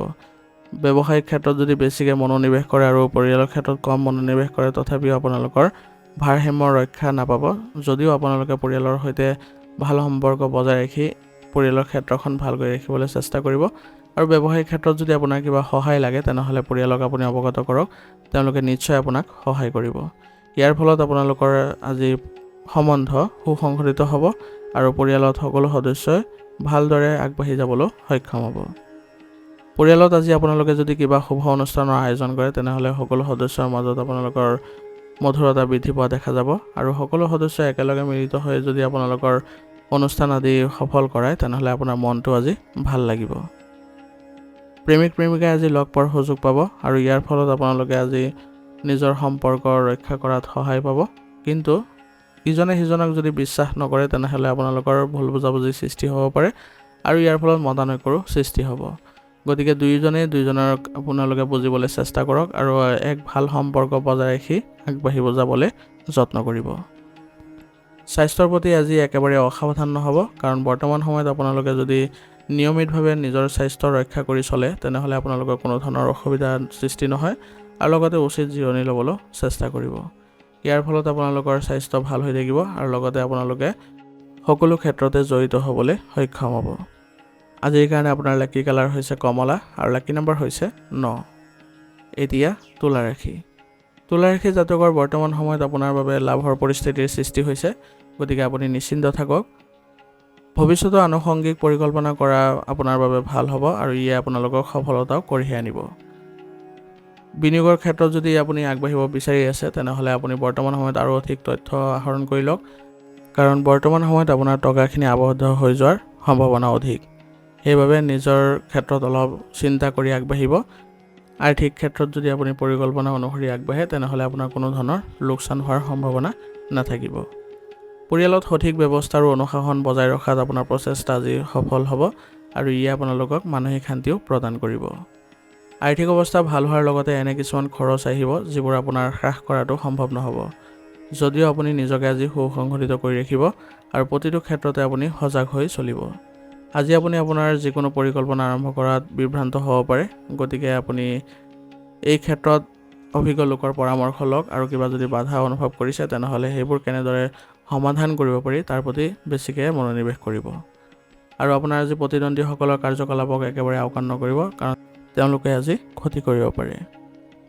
ব্যৱসায়িক ক্ষেত্ৰত যদি বেছিকৈ মনোনিৱেশ কৰে আৰু পৰিয়ালৰ ক্ষেত্ৰত কম মনোনিৱেশ কৰে তথাপিও আপোনালোকৰ ভাৰসাম্য ৰক্ষা নাপাব। যদিও আপোনালোকে পৰিয়ালৰ সৈতে ভাল সম্পৰ্ক বজাই ৰাখি পৰিয়ালৰ ক্ষেত্ৰখন ভালকৈ ৰাখিবলৈ চেষ্টা কৰিব, আৰু ব্যৱসায়িক ক্ষেত্ৰত যদি আপোনাৰ কিবা সহায় লাগে তেনেহ'লে পৰিয়ালক আপুনি অৱগত কৰক, তেওঁলোকে নিশ্চয় আপোনাক সহায় কৰিব। ইয়াৰ ফলত আপোনালোকৰ আজি সম্বন্ধ সুসংগঠিত হ'ব আৰু পৰিয়ালত সকলো সদস্যই ভালদৰে আগবাঢ়ি যাবলৈ সক্ষম হ'ব। পৰিয়ালত আজি আপোনালোকে যদি কিবা শুভ অনুষ্ঠানৰ আয়োজন কৰে তেনেহ'লে সকলো সদস্যৰ মাজত আপোনালোকৰ মধুৰতা বৃদ্ধি পোৱা দেখা যাব, আৰু সকলো সদস্য একেলগে মিলিত হৈ যদি আপোনালোকৰ অনুষ্ঠান আদি সফল কৰায় তেনেহ'লে আপোনাৰ মনটো আজি ভাল লাগিব। প্ৰেমিক প্ৰেমিকাই আজি লগ পোৱাৰ সুযোগ পাব, আৰু ইয়াৰ ফলত আপোনালোকে আজি নিজৰ সম্পৰ্ক ৰক্ষা কৰাত সহায় পাব। কিন্তু ইজনে সিজনক যদি বিশ্বাস নকৰে তেনেহ'লে আপোনালোকৰ ভুল বুজাবুজিৰ সৃষ্টি হ'ব পাৰে, আৰু ইয়াৰ ফলত মতানৈক্যৰো সৃষ্টি হ'ব। গতিকে দুইজনক আপোনালোকে বুজিবলৈ চেষ্টা কৰক আৰু এক ভাল সম্পৰ্ক বজাই ৰাখি আগবাঢ়িব যাবলৈ যত্ন কৰিব। স্বাস্থ্যৰ প্ৰতি আজি একেবাৰে অসাৱধান নহ'ব, কাৰণ বৰ্তমান সময়ত আপোনালোকে যদি নিয়মিতভাৱে নিজৰ স্বাস্থ্য ৰক্ষা কৰি চলে তেনেহ'লে আপোনালোকৰ কোনো ধৰণৰ অসুবিধাৰ সৃষ্টি নহয়, আৰু লগতে উচিত জিৰণি ল'বলৈ চেষ্টা কৰিব। ইয়াৰ ফলত আপোনালোকৰ স্বাস্থ্য ভাল হৈ থাকিব আৰু লগতে আপোনালোকে সকলো ক্ষেত্ৰতে জড়িত হ'বলৈ সক্ষম হ'ব। আজিৰ কাৰণে আপোনাৰ লাকি কালাৰ হৈছে কমলা আৰু লাকি নম্বৰ হৈছে 9। এতিয়া তুলা ৰাশি। তুলা ৰাশি জাতকৰ বৰ্তমান সময়ত আপোনাৰ বাবে লাভৰ পৰিস্থিতিৰ সৃষ্টি হৈছে, গতিকে আপুনি নিশ্চিন্ত থাকক। ভৱিষ্যতৰ আনুষংগিক পৰিকল্পনা কৰা আপোনাৰ বাবে ভাল হ'ব, আৰু ইয়ে আপোনালোকক সফলতাও কঢ়িয়াই আনিব। বিনিয়োগৰ ক্ষেত্ৰত যদি আপুনি আগবাঢ়িব বিচাৰি আছে তেনেহ'লে আপুনি বৰ্তমান সময়ত আৰু অধিক তথ্য আহৰণ কৰি লওক, কাৰণ বৰ্তমান সময়ত আপোনাৰ টকাখিনি আবদ্ধ হৈ যোৱাৰ সম্ভাৱনা অধিক। সেইবাবে নিজৰ ক্ষেত্ৰত অলপ চিন্তা কৰি আগবাঢ়িব। আৰ্থিক ক্ষেত্ৰত যদি আপুনি পৰিকল্পনা অনুসৰি আগবাঢ়ে তেনেহ'লে আপোনাৰ কোনো ধৰণৰ লোকচান হোৱাৰ সম্ভাৱনা নাথাকিব। পৰিয়ালত সঠিক ব্যৱস্থা আৰু অনুশাসন বজাই ৰখাত আপোনাৰ প্ৰচেষ্টা আজি সফল হ'ব, আৰু ইয়ে আপোনালোকক মানসিক শান্তিও প্ৰদান কৰিব। আৰ্থিক অৱস্থা ভাল হোৱাৰ লগতে এনে কিছুমান খৰচ আহিব যিবোৰ আপোনাৰ হ্ৰাস কৰাটো সম্ভৱ নহ'ব। যদিও আপুনি নিজকে আজি সুসংগঠিত কৰি ৰাখিব আৰু প্ৰতিটো ক্ষেত্ৰতে আপুনি সজাগ হৈ চলিব। আজি আপুনি আপোনাৰ যিকোনো পৰিকল্পনা আৰম্ভ কৰাত বিভ্ৰান্ত হ'ব পাৰে, গতিকে আপুনি এই ক্ষেত্ৰত অভিজ্ঞ লোকৰ পৰামৰ্শ লওক, আৰু কিবা যদি বাধা অনুভৱ কৰিছে তেনেহ'লে সেইবোৰ কেনেদৰে সমাধান কৰিব পাৰি তাৰ প্ৰতি বেছিকৈ মনোনিৱেশ কৰিব। আৰু আপোনাৰ আজি প্ৰতিদ্বন্দ্বীসকলৰ কাৰ্যকলাপক একেবাৰে আওকাণ নকৰিব, কাৰণ তেওঁলোকে আজি ক্ষতি কৰিব পাৰে।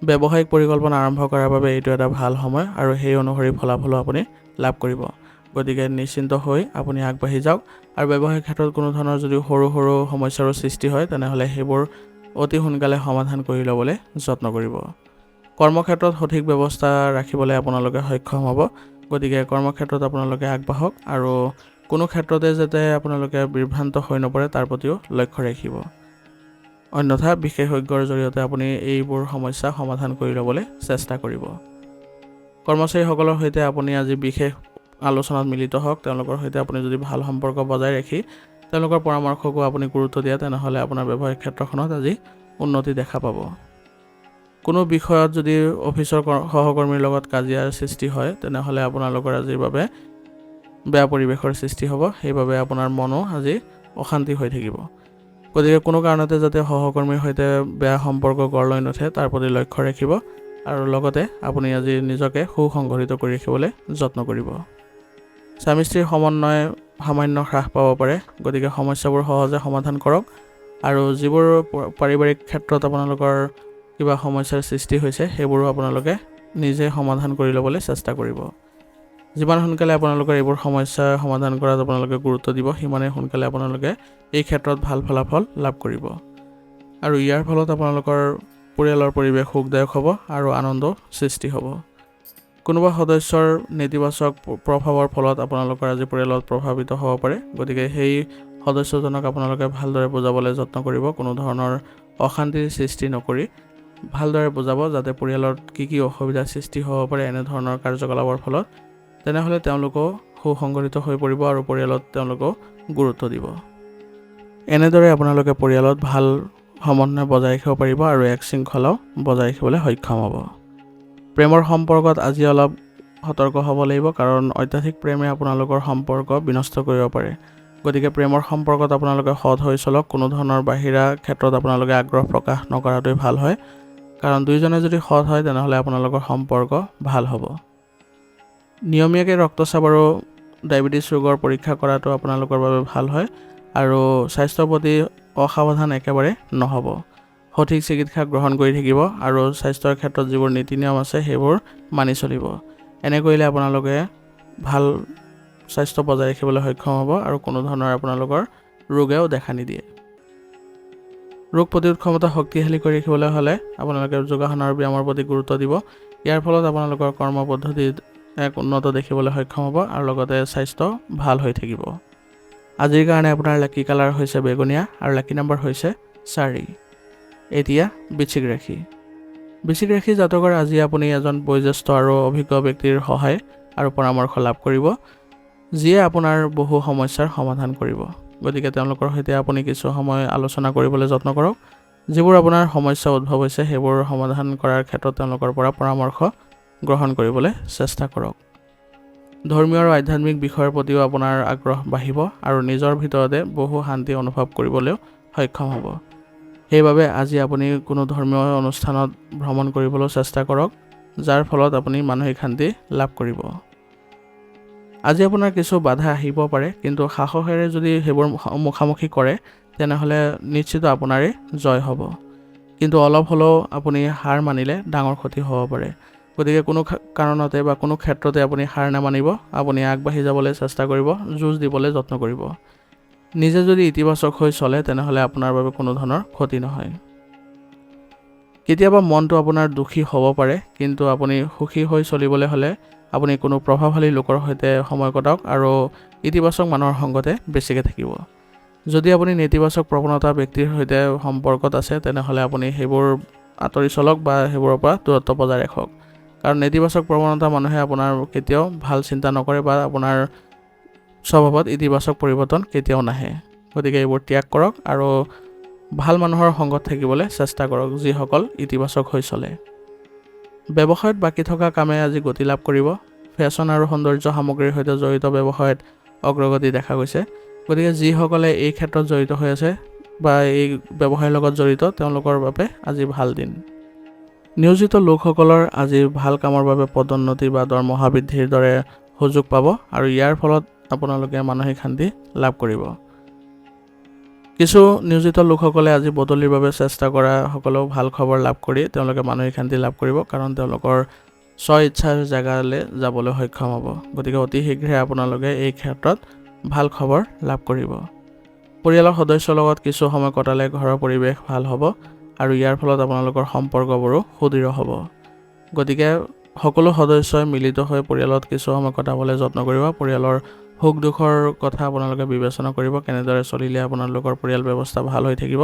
ব্যৱসায়িক পৰিকল্পনা আৰম্ভ কৰাৰ বাবে এইটো এটা ভাল সময়, আৰু সেই অনুসৰি ফলাফলো আপুনি লাভ কৰিব। গতিকে নিশ্চিন্ত হৈ আপুনি আগবাঢ়ি যাওক, আৰু ব্যৱসায়িক ক্ষেত্ৰত কোনো ধৰণৰ যদি সৰু সৰু সমস্যাৰো সৃষ্টি হয় তেনেহ'লে সেইবোৰ অতি সোনকালে সমাধান কৰি ল'বলৈ যত্ন কৰিব। কৰ্মক্ষেত্ৰত সঠিক ব্যৱস্থা ৰাখিবলৈ আপোনালোকে সক্ষম হ'ব, গতিকে কৰ্মক্ষেত্ৰত আপোনালোকে আগবাঢ়ক, আৰু কোনো ক্ষেত্ৰতে যাতে আপোনালোকে বিভ্ৰান্ত হৈ নপৰে তাৰ প্ৰতিও লক্ষ্য ৰাখিব। অন্যথা বিশেষজ্ঞৰ জৰিয়তে আপুনি এইবোৰ সমস্যা সমাধান কৰি ল'বলৈ চেষ্টা কৰিব। কৰ্মচাৰীসকলৰ সৈতে আপুনি আজি বিশেষ আলোচনাত মিলিত হওক। তেওঁলোকৰ সৈতে আপুনি যদি ভাল সম্পৰ্ক বজাই ৰাখি তেওঁলোকৰ পৰামৰ্শকো আপুনি গুৰুত্ব দিয়ে তেনেহ'লে আপোনাৰ ব্যৱসায়িক ক্ষেত্ৰখনত আজি উন্নতি দেখা পাব। কোনো বিষয়ত যদি অফিচৰ সহকৰ্মীৰ লগত কাজিয়াৰ সৃষ্টি হয় তেনেহ'লে আপোনালোকৰ আজিৰ বাবে বেয়া পৰিৱেশৰ সৃষ্টি হ'ব, সেইবাবে আপোনাৰ মনো আজি অশান্তি হৈ থাকিব। গতিকে কোনো কাৰণতে যাতে সহকৰ্মীৰ সৈতে বেয়া সম্পৰ্ক গঢ় লৈ নুঠে তাৰ প্ৰতি লক্ষ্য ৰাখিব, আৰু লগতে আপুনি আজি নিজকে সুসংগঠিত কৰি ৰাখিবলৈ যত্ন কৰিব। স্বামী স্ত্ৰীৰ সমন্বয় সামান্য হ্ৰাস পাব পাৰে, গতিকে সমস্যাবোৰ সহজে সমাধান কৰক, আৰু যিবোৰ পাৰিবাৰিক ক্ষেত্ৰত আপোনালোকৰ কিবা সমস্যাৰ সৃষ্টি হৈছে সেইবোৰো আপোনালোকে নিজে সমাধান কৰি ল'বলৈ চেষ্টা কৰিব। যিমান সোনকালে আপোনালোকৰ এইবোৰ সমস্যাৰ সমাধান কৰাত আপোনালোকে গুৰুত্ব দিব সিমানেই সোনকালে আপোনালোকে এই ক্ষেত্ৰত ভাল ফলাফল লাভ কৰিব। আৰু ইয়াৰ ফলত আপোনালোকৰ পৰিয়ালৰ পৰিৱেশ সুখদায়ক হ'ব আৰু আনন্দ সৃষ্টি হ'ব। কোনোবা সদস্যৰ নেতিবাচক প্ৰভাৱৰ ফলত আপোনালোকৰ আজি পৰিয়ালত প্ৰভাৱিত হ'ব পাৰে, গতিকে সেই সদস্যজনক আপোনালোকে ভালদৰে বুজাবলৈ যত্ন কৰিব। কোনো ধৰণৰ অশান্তিৰ সৃষ্টি নকৰি ভালদৰে বুজাব যাতে পৰিয়ালত কি অসুবিধাৰ সৃষ্টি হ'ব পাৰে এনেধৰণৰ কাৰ্যকলাপৰ ফলত, তেনেহ'লে তেওঁলোকো সুসংগঠিত হৈ পৰিব আৰু পৰিয়ালত তেওঁলোকেও গুৰুত্ব দিব। এনেদৰে আপোনালোকে পৰিয়ালত ভাল সমন্বয় বজাই ৰাখিব পাৰিব আৰু এক শৃংখলাও বজাই ৰাখিবলৈ সক্ষম হ'ব। প্ৰেমৰ সম্পৰ্কত আজি অলপ সতৰ্ক হ'ব লাগিব, কাৰণ অত্যাধিক প্ৰেমে আপোনালোকৰ সম্পৰ্ক বিনষ্ট কৰিব পাৰে। গতিকে প্ৰেমৰ সম্পৰ্কত আপোনালোকে সৎ হৈ চলক। কোনো ধৰণৰ বাহিৰা ক্ষেত্ৰত আপোনালোকে আগ্ৰহ প্ৰকাশ নকৰাটোৱে ভাল হয়, কাৰণ দুয়োজনে যদি সৎ হয় তেনেহ'লে আপোনালোকৰ সম্পৰ্ক ভাল হ'ব। নিয়মীয়াকৈ ৰক্তচাপ আৰু ডায়েবেটিছ ৰোগৰ পৰীক্ষা কৰাটো আপোনালোকৰ বাবে ভাল হয় আৰু স্বাস্থ্যৰ প্ৰতি অসাৱধান একেবাৰে নহ'ব। সঠিক চিকিৎসা গ্ৰহণ কৰি থাকিব আৰু স্বাস্থ্যৰ ক্ষেত্ৰত যিবোৰ নীতি নিয়ম আছে সেইবোৰ মানি চলিব। এনে কৰিলে আপোনালোকে ভাল স্বাস্থ্য বজাই ৰাখিবলৈ সক্ষম হ'ব আৰু কোনো ধৰণৰ আপোনালোকৰ ৰোগেও দেখা নিদিয়ে। ৰোগ প্ৰতিৰোধ ক্ষমতা শক্তিশালী কৰি ৰাখিবলৈ হ'লে আপোনালোকে যোগাসন আৰু ব্যায়ামৰ প্ৰতি গুৰুত্ব দিব। ইয়াৰ ফলত আপোনালোকৰ কৰ্ম পদ্ধতিত এক উন্নত দেখিবলৈ সক্ষম হ'ব আৰু লগতে স্বাস্থ্য ভাল হৈ থাকিব। আজিৰ কাৰণে আপোনাৰ লাকি কালাৰ হৈছে বেগুনীয়া আৰু লাকি নম্বৰ হৈছে 4। এতিয়া বৃশ্চিক ৰাশি। বৃশ্চিক ৰাশি জাতকৰ আজি আপুনি এজন বয়োজ্যেষ্ঠ আৰু অভিজ্ঞ ব্যক্তিৰ সহায় আৰু পৰামৰ্শ লাভ কৰিব, যিয়ে আপোনাৰ বহু সমস্যাৰ সমাধান কৰিব। গতিকে তেওঁলোকৰ সৈতে আপুনি কিছু সময় আলোচনা কৰিবলৈ যত্ন কৰক। যিবোৰ আপোনাৰ সমস্যা উদ্ভৱ হৈছে সেইবোৰ সমাধান কৰাৰ ক্ষেত্ৰত তেওঁলোকৰ পৰা পৰামৰ্শ গ্ৰহণ কৰিবলৈ চেষ্টা কৰক। ধৰ্মীয় আৰু আধ্যাত্মিক বিষয়ৰ প্ৰতিও আপোনাৰ আগ্ৰহ বাঢ়িব আৰু নিজৰ ভিতৰতে বহু শান্তি অনুভৱ কৰিবলৈও সক্ষম হ'ব। সেইবাবে আজি আপুনি কোনো ধৰ্মীয় অনুষ্ঠানত ভ্ৰমণ কৰিবলৈও চেষ্টা কৰক, যাৰ ফলত আপুনি মানসিক শান্তি লাভ কৰিব। আজি আপোনাৰ কিছু বাধা আহিব পাৰে, কিন্তু সাহসেৰে যদি সেইবোৰ মুখামুখি কৰে তেনেহ'লে নিশ্চিত আপোনাৰেই জয় হ'ব। কিন্তু অলপ হ'লেও আপুনি হাৰ মানিলে ডাঙৰ ক্ষতি হ'ব পাৰে। গতিকে কোনো কাৰণতে বা কোনো ক্ষেত্ৰতে আপুনি হাৰ নামানিব, আপুনি আগবাঢ়ি যাবলৈ চেষ্টা কৰিব, যুঁজ দিবলৈ যত্ন কৰিব। নিজে যদি ইতিবাচক হৈ চলে তেনেহ'লে আপোনাৰ বাবে কোনো ধৰণৰ ক্ষতি নহয়। কেতিয়াবা মনটো আপোনাৰ দুখী হ'ব পাৰে, কিন্তু আপুনি সুখী হৈ চলিবলৈ হ'লে আপুনি কোনো প্ৰভাৱশালী লোকৰ সৈতে সময় কটাওক আৰু ইতিবাচক মানুহৰ সংগতে বেছিকৈ থাকিব। যদি আপুনি নেতিবাচক প্ৰৱণতা ব্যক্তিৰ সৈতে সম্পৰ্কত আছে তেনেহ'লে আপুনি সেইবোৰ আঁতৰি চলক বা সেইবোৰৰ পৰা দূৰত্ব বজাই ৰাখক। কাৰণ নেতিবাচক প্ৰৱণতা মানুহে আপোনাৰ কেতিয়াও ভাল চিন্তা নকৰে বা আপোনাৰ স্বভাৱত ইতিবাচক পৰিৱৰ্তন কেতিয়াও নাহে। গতিকে এইবোৰ ত্যাগ কৰক আৰু ভাল মানুহৰ সংগত থাকিবলৈ চেষ্টা কৰক, যিসকল ইতিবাচক হৈ চলে। ব্যৱসায়ত বাকী থকা কামে আজি গতি লাভ কৰিব। ফেশ্বন আৰু সৌন্দৰ্য সামগ্ৰীৰ সৈতে জড়িত ব্যৱসায়ত অগ্ৰগতি দেখা গৈছে। গতিকে যিসকলে এই ক্ষেত্ৰত জড়িত হৈ আছে বা এই ব্যৱসায়ৰ লগত জড়িত তেওঁলোকৰ বাবে আজি ভাল দিন। নিয়োজিত লোকসকলৰ আজি ভাল কামৰ বাবে পদোন্নতি বা দৰমহা বৃদ্ধিৰ দৰে সুযোগ পাব আৰু ইয়াৰ ফলত আপোনালোকে মানসিক শান্তি লাভ কৰিব। কিছু নিয়োজিত লোকসকলে আজি বদলিৰ বাবে চেষ্টা কৰা সকলেও ভাল খবৰ লাভ কৰি তেওঁলোকে মানসিক শান্তি লাভ কৰিব, কাৰণ তেওঁলোকৰ স্ব ইচ্ছাৰ জেগালৈ যাবলৈ সক্ষম হ'ব। গতিকে অতি শীঘ্ৰে আপোনালোকে এই ক্ষেত্ৰত ভাল খবৰ লাভ কৰিব। পৰিয়ালৰ সদস্যৰ লগত কিছু সময় কটালে ঘৰৰ পৰিৱেশ ভাল হ'ব আৰু ইয়াৰ ফলত আপোনালোকৰ সম্পৰ্কবোৰো সুদৃঢ় হ'ব। গতিকে সকলো সদস্যই মিলিত হৈ পৰিয়ালত কিছু সময় কটাবলৈ যত্ন কৰিব। পৰিয়ালৰ সুখ দুখৰ কথা আপোনালোকে বিবেচনা কৰিব, কেনেদৰে চলিলে আপোনালোকৰ পৰিয়াল ব্যৱস্থা ভাল হৈ থাকিব।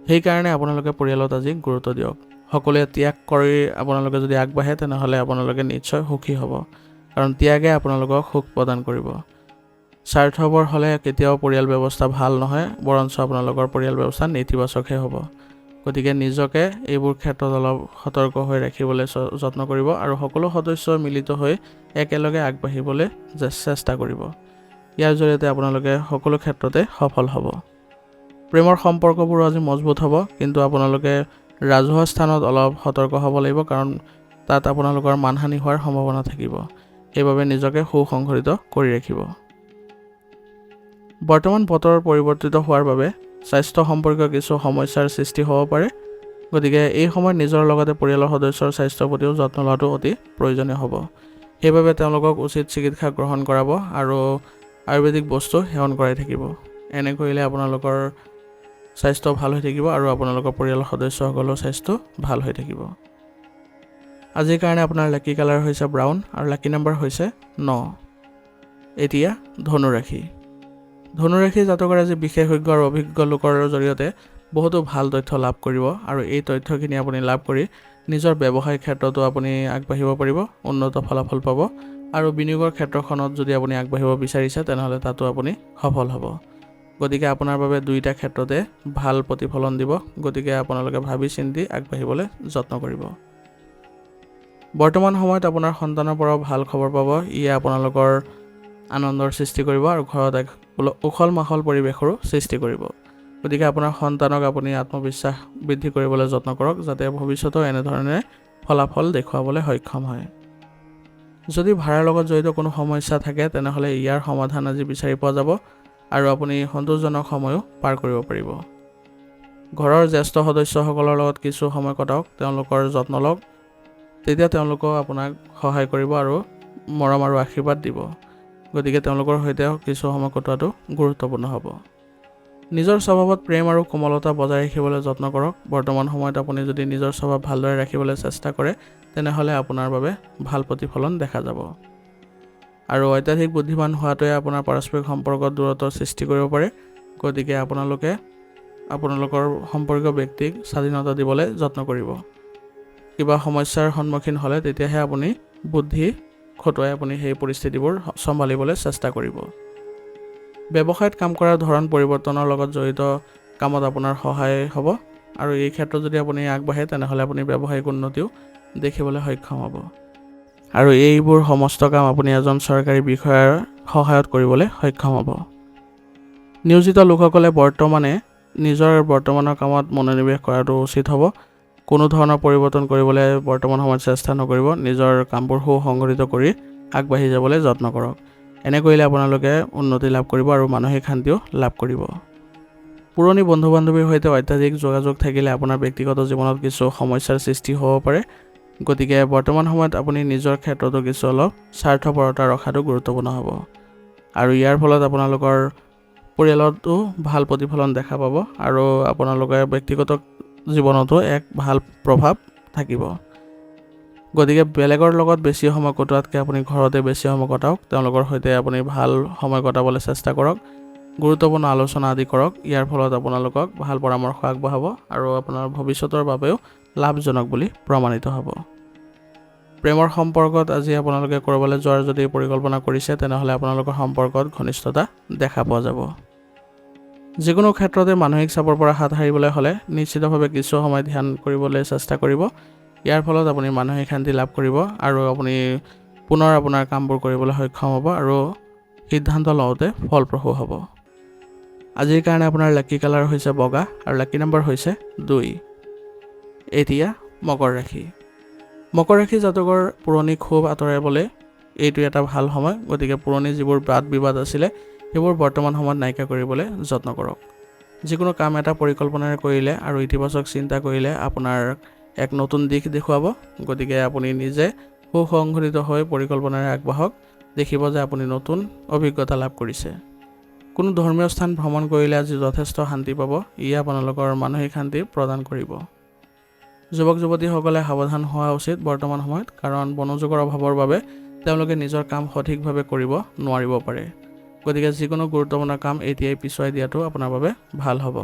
সেইকাৰণে আপোনালোকে পৰিয়ালত আজি গুৰুত্ব দিয়ক। সকলোৱে ত্যাগ কৰি আপোনালোকে যদি আগবাঢ়ে তেনেহ'লে আপোনালোকে নিশ্চয় সুখী হ'ব, কাৰণ ত্যাগে আপোনালোকক সুখ প্ৰদান কৰিব। স্বাৰ্থপৰ হ'লে কেতিয়াও পৰিয়াল ব্যৱস্থা ভাল নহয়, বৰঞ্চ আপোনালোকৰ পৰিয়াল ব্যৱস্থা নেতিবাচকহে হ'ব। গতিকে নিজকে এইবোৰ ক্ষেত্ৰত অলপ সতৰ্ক হৈ ৰাখিবলৈ যত্ন কৰিব আৰু সকলো সদস্যই মিলিত হৈ একেলগে আগবাঢ়িবলৈ চেষ্টা কৰিব। ইয়াৰ জৰিয়তে আপোনালোকে সকলো ক্ষেত্ৰতে সফল হ'ব। প্ৰেমৰ সম্পৰ্কবোৰ আজি মজবুত হ'ব, কিন্তু আপোনালোকে ৰাজহুৱা স্থানত অলপ সতৰ্ক হ'ব লাগিব, কাৰণ তাত আপোনালোকৰ মানহানি হোৱাৰ সম্ভাৱনা থাকিব। সেইবাবে নিজকে সুসংগঠিত কৰি ৰাখিব। বৰ্তমান বতৰ পৰিৱৰ্তিত হোৱাৰ বাবে স্বাস্থ্য সম্পৰ্কীয় কিছু সমস্যাৰ সৃষ্টি হ'ব পাৰে। গতিকে এই সময়ত নিজৰ লগতে পৰিয়ালৰ সদস্যৰ স্বাস্থ্যৰ প্ৰতিও যত্ন লোৱাটো অতি প্ৰয়োজনীয় হ'ব। সেইবাবে তেওঁলোকক উচিত চিকিৎসা গ্ৰহণ কৰাব আৰু আয়ুৰ্বেদিক বস্তু সেৱন কৰাই থাকিব। এনে কৰিলে আপোনালোকৰ স্বাস্থ্য ভাল হৈ থাকিব আৰু আপোনালোকৰ পৰিয়ালৰ সদস্যসকলৰ স্বাস্থ্য ভাল হৈ থাকিব। আজিৰ কাৰণে আপোনাৰ লাকি কালাৰ হৈছে ব্ৰাউন আৰু লাকি নম্বৰ হৈছে 9। এতিয়া ধনুৰাশি। ধনুৰাশি জাতকৰ আজি বিশেষজ্ঞ আৰু অভিজ্ঞ লোকৰ জৰিয়তে বহুতো ভাল তথ্য লাভ কৰিব আৰু এই তথ্যখিনি আপুনি লাভ কৰি নিজৰ ব্যৱসায়িক ক্ষেত্ৰতো আপুনি আগবাঢ়িব পাৰিব, উন্নত ফলাফল পাব আৰু বিনিয়োগৰ ক্ষেত্ৰখনত যদি আপুনি আগবাঢ়িব বিচাৰিছে তেনেহ'লে তাতো আপুনি সফল হ'ব। গতিকে আপোনাৰ বাবে দুইটা ক্ষেত্ৰতে ভাল প্ৰতিফলন দিব। গতিকে আপোনালোকে ভাবি চিন্তি আগবাঢ়িবলৈ যত্ন কৰিব। বৰ্তমান সময়ত আপোনাৰ সন্তানৰ পৰাও ভাল খবৰ পাব। ইয়ে আপোনালোকৰ আনন্দৰ সৃষ্টি কৰিব আৰু ঘৰত এক উখল মাখল পৰিৱেশৰো সৃষ্টি কৰিব। গতিকে আপোনাৰ সন্তানক আপুনি আত্মবিশ্বাস বৃদ্ধি কৰিবলৈ যত্ন কৰক, যাতে ভৱিষ্যতেও এনেধৰণে ফলাফল দেখুৱাবলৈ সক্ষম হয়। যদি ভাড়াৰ লগত জড়িত কোনো সমস্যা থাকে তেনেহ'লে ইয়াৰ সমাধান আজি বিচাৰি পোৱা যাব আৰু আপুনি সন্তোষজনক সময়ো পাৰ কৰিব পাৰিব। ঘৰৰ জ্যেষ্ঠ সদস্যসকলৰ লগত কিছু সময় কটাওক, তেওঁলোকৰ যত্ন লওক, তেতিয়া তেওঁলোকেও আপোনাক সহায় কৰিব আৰু মৰম আৰু আশীৰ্বাদ দিব। গতিকে তেওঁলোকৰ সৈতে কিছু সময় কটোৱাটো গুৰুত্বপূৰ্ণ হ'ব। নিজৰ স্বভাৱত প্ৰেম আৰু কোমলতা বজাই ৰাখিবলৈ যত্ন কৰক। বৰ্তমান সময়ত আপুনি যদি নিজৰ স্বভাৱ ভালদৰে ৰাখিবলৈ চেষ্টা কৰে তেনেহ'লে আপোনাৰ বাবে ভাল প্ৰতিফলন দেখা যাব। আৰু অত্যাধিক বুদ্ধিমান হোৱাটোৱে আপোনাৰ পাৰস্পৰিক সম্পৰ্কত দূৰত্বৰ সৃষ্টি কৰিব পাৰে। গতিকে আপোনালোকে আপোনালোকৰ সম্পৰ্কীয় ব্যক্তিক স্বাধীনতা দিবলৈ যত্ন কৰিব। কিবা সমস্যাৰ সন্মুখীন হ'লে তেতিয়াহে আপুনি বুদ্ধি খটুৱাই আপুনি সেই পৰিস্থিতিবোৰ চম্ভালিবলৈ চেষ্টা কৰিব। ব্যৱসায়ত কাম কৰাৰ ধৰণ পৰিৱৰ্তনৰ লগত জড়িত কামত আপোনাৰ সহায় হ'ব আৰু এই ক্ষেত্ৰত যদি আপুনি আগবাঢ়ে তেনেহ'লে আপুনি ব্যৱসায়িক উন্নতিও দেখিবলৈ সক্ষম হ'ব। আৰু এইবোৰ সমস্ত কাম আপুনি এজন চৰকাৰী বিষয়াৰ সহায়ত কৰিবলৈ সক্ষম হ'ব। নিয়োজিত লোকসকলে নিজৰ বৰ্তমানৰ কামত মনোনিৱেশ কৰাটো উচিত হ'ব। কোনো ধৰণৰ পৰিৱৰ্তন কৰিবলৈ বৰ্তমান সময়ত চেষ্টা নকৰিব। নিজৰ কামবোৰ সুসংগঠিত কৰি আগবাঢ়ি যাবলৈ যত্ন কৰক। এনে কৰিলে আপোনালোকে উন্নতি লাভ কৰিব আৰু মানসিক শান্তিও লাভ কৰিব। পুৰণি বন্ধু বান্ধৱীৰ সৈতে অত্যাধিক যোগাযোগ থাকিলে আপোনাৰ ব্যক্তিগত জীৱনত কিছু সমস্যাৰ সৃষ্টি হ'ব পাৰে। গতিকে বৰ্তমান সময়ত আপুনি নিজৰ ক্ষেত্ৰতো কিছু অলপ স্বাৰ্থপৰতা ৰখাটো গুৰুত্বপূৰ্ণ হ'ব আৰু ইয়াৰ ফলত আপোনালোকৰ পৰিয়ালতো ভাল প্ৰতিফলন দেখা পাব আৰু আপোনালোকে ব্যক্তিগত জীৱনতো এক ভাল প্ৰভাৱ থাকিব। গতিকে বেলেগৰ লগত বেছি সময় কটোৱাতকৈ আপুনি ঘৰতে বেছি সময় কটাওক। তেওঁলোকৰ সৈতে আপুনি ভাল সময় কটাবলৈ চেষ্টা কৰক, গুৰুত্বপূৰ্ণ আলোচনা আদি কৰক। ইয়াৰ ফলত আপোনালোকক ভাল পৰামৰ্শ আগবঢ়াব আৰু আপোনাৰ ভৱিষ্যতৰ বাবেও লাভজনক বুলি প্ৰমাণিত হ'ব। প্ৰেমৰ সম্পৰ্কত আজি আপোনালোকে ক'ৰবালৈ যোৱাৰ যদি পৰিকল্পনা কৰিছে তেনেহ'লে আপোনালোকৰ সম্পৰ্কত ঘনিষ্ঠতা দেখা পোৱা যাব। যিকোনো ক্ষেত্ৰতে মানসিক চাপৰ পৰা হাত সাৰিবলৈ হ'লে নিশ্চিতভাৱে কিছু সময় ধ্যান কৰিবলৈ চেষ্টা কৰিব। ইয়াৰ ফলত আপুনি মানসিক শান্তি লাভ কৰিব আৰু আপুনি পুনৰ আপোনাৰ কামবোৰ কৰিবলৈ সক্ষম হ'ব আৰু সিদ্ধান্ত লওঁতে ফলপ্ৰসূ হ'ব। আজিৰ কাৰণে আপোনাৰ লাকি কালাৰ হৈছে বগা আৰু লাকি নম্বৰ হৈছে 2। এতিয়া মকৰ ৰাশি। মকৰ ৰাশি জাতকৰ পুৰণি ক্ষোভ আঁতৰাবলৈ এইটো এটা ভাল সময়। গতিকে পুৰণি যিবোৰ বাদ বিবাদ আছিলে সেইবোৰ বৰ্তমান সময়ত নাইকিয়া কৰিবলৈ যত্ন কৰক। যিকোনো কাম এটা পৰিকল্পনাৰে কৰিলে আৰু ইতিবাচক চিন্তা কৰিলে আপোনাৰ এক নতুন দিশ দেখুৱাব। গতিকে আপুনি নিজে সুসংগঠিত হৈ পৰিকল্পনাৰে আগবাঢ়ক, দেখিব যে আপুনি নতুন অভিজ্ঞতা লাভ কৰিছে। কোনো ধৰ্মীয় স্থান ভ্ৰমণ কৰিলে আজি যথেষ্ট শান্তি পাব। ইয়ে আপোনালোকৰ মানসিক শান্তি প্ৰদান কৰিব। যুৱক যুৱতীসকলে সাৱধান হোৱা উচিত বৰ্তমান সময়ত, কাৰণ মনোযোগৰ অভাৱৰ বাবে তেওঁলোকে নিজৰ কাম সঠিকভাৱে কৰিব নোৱাৰিব পাৰে। গতিকে যিকোনো গুৰুত্বপূৰ্ণ কাম এতিয়াই পিছুৱাই দিয়াটো আপোনাৰ বাবে ভাল হ'ব,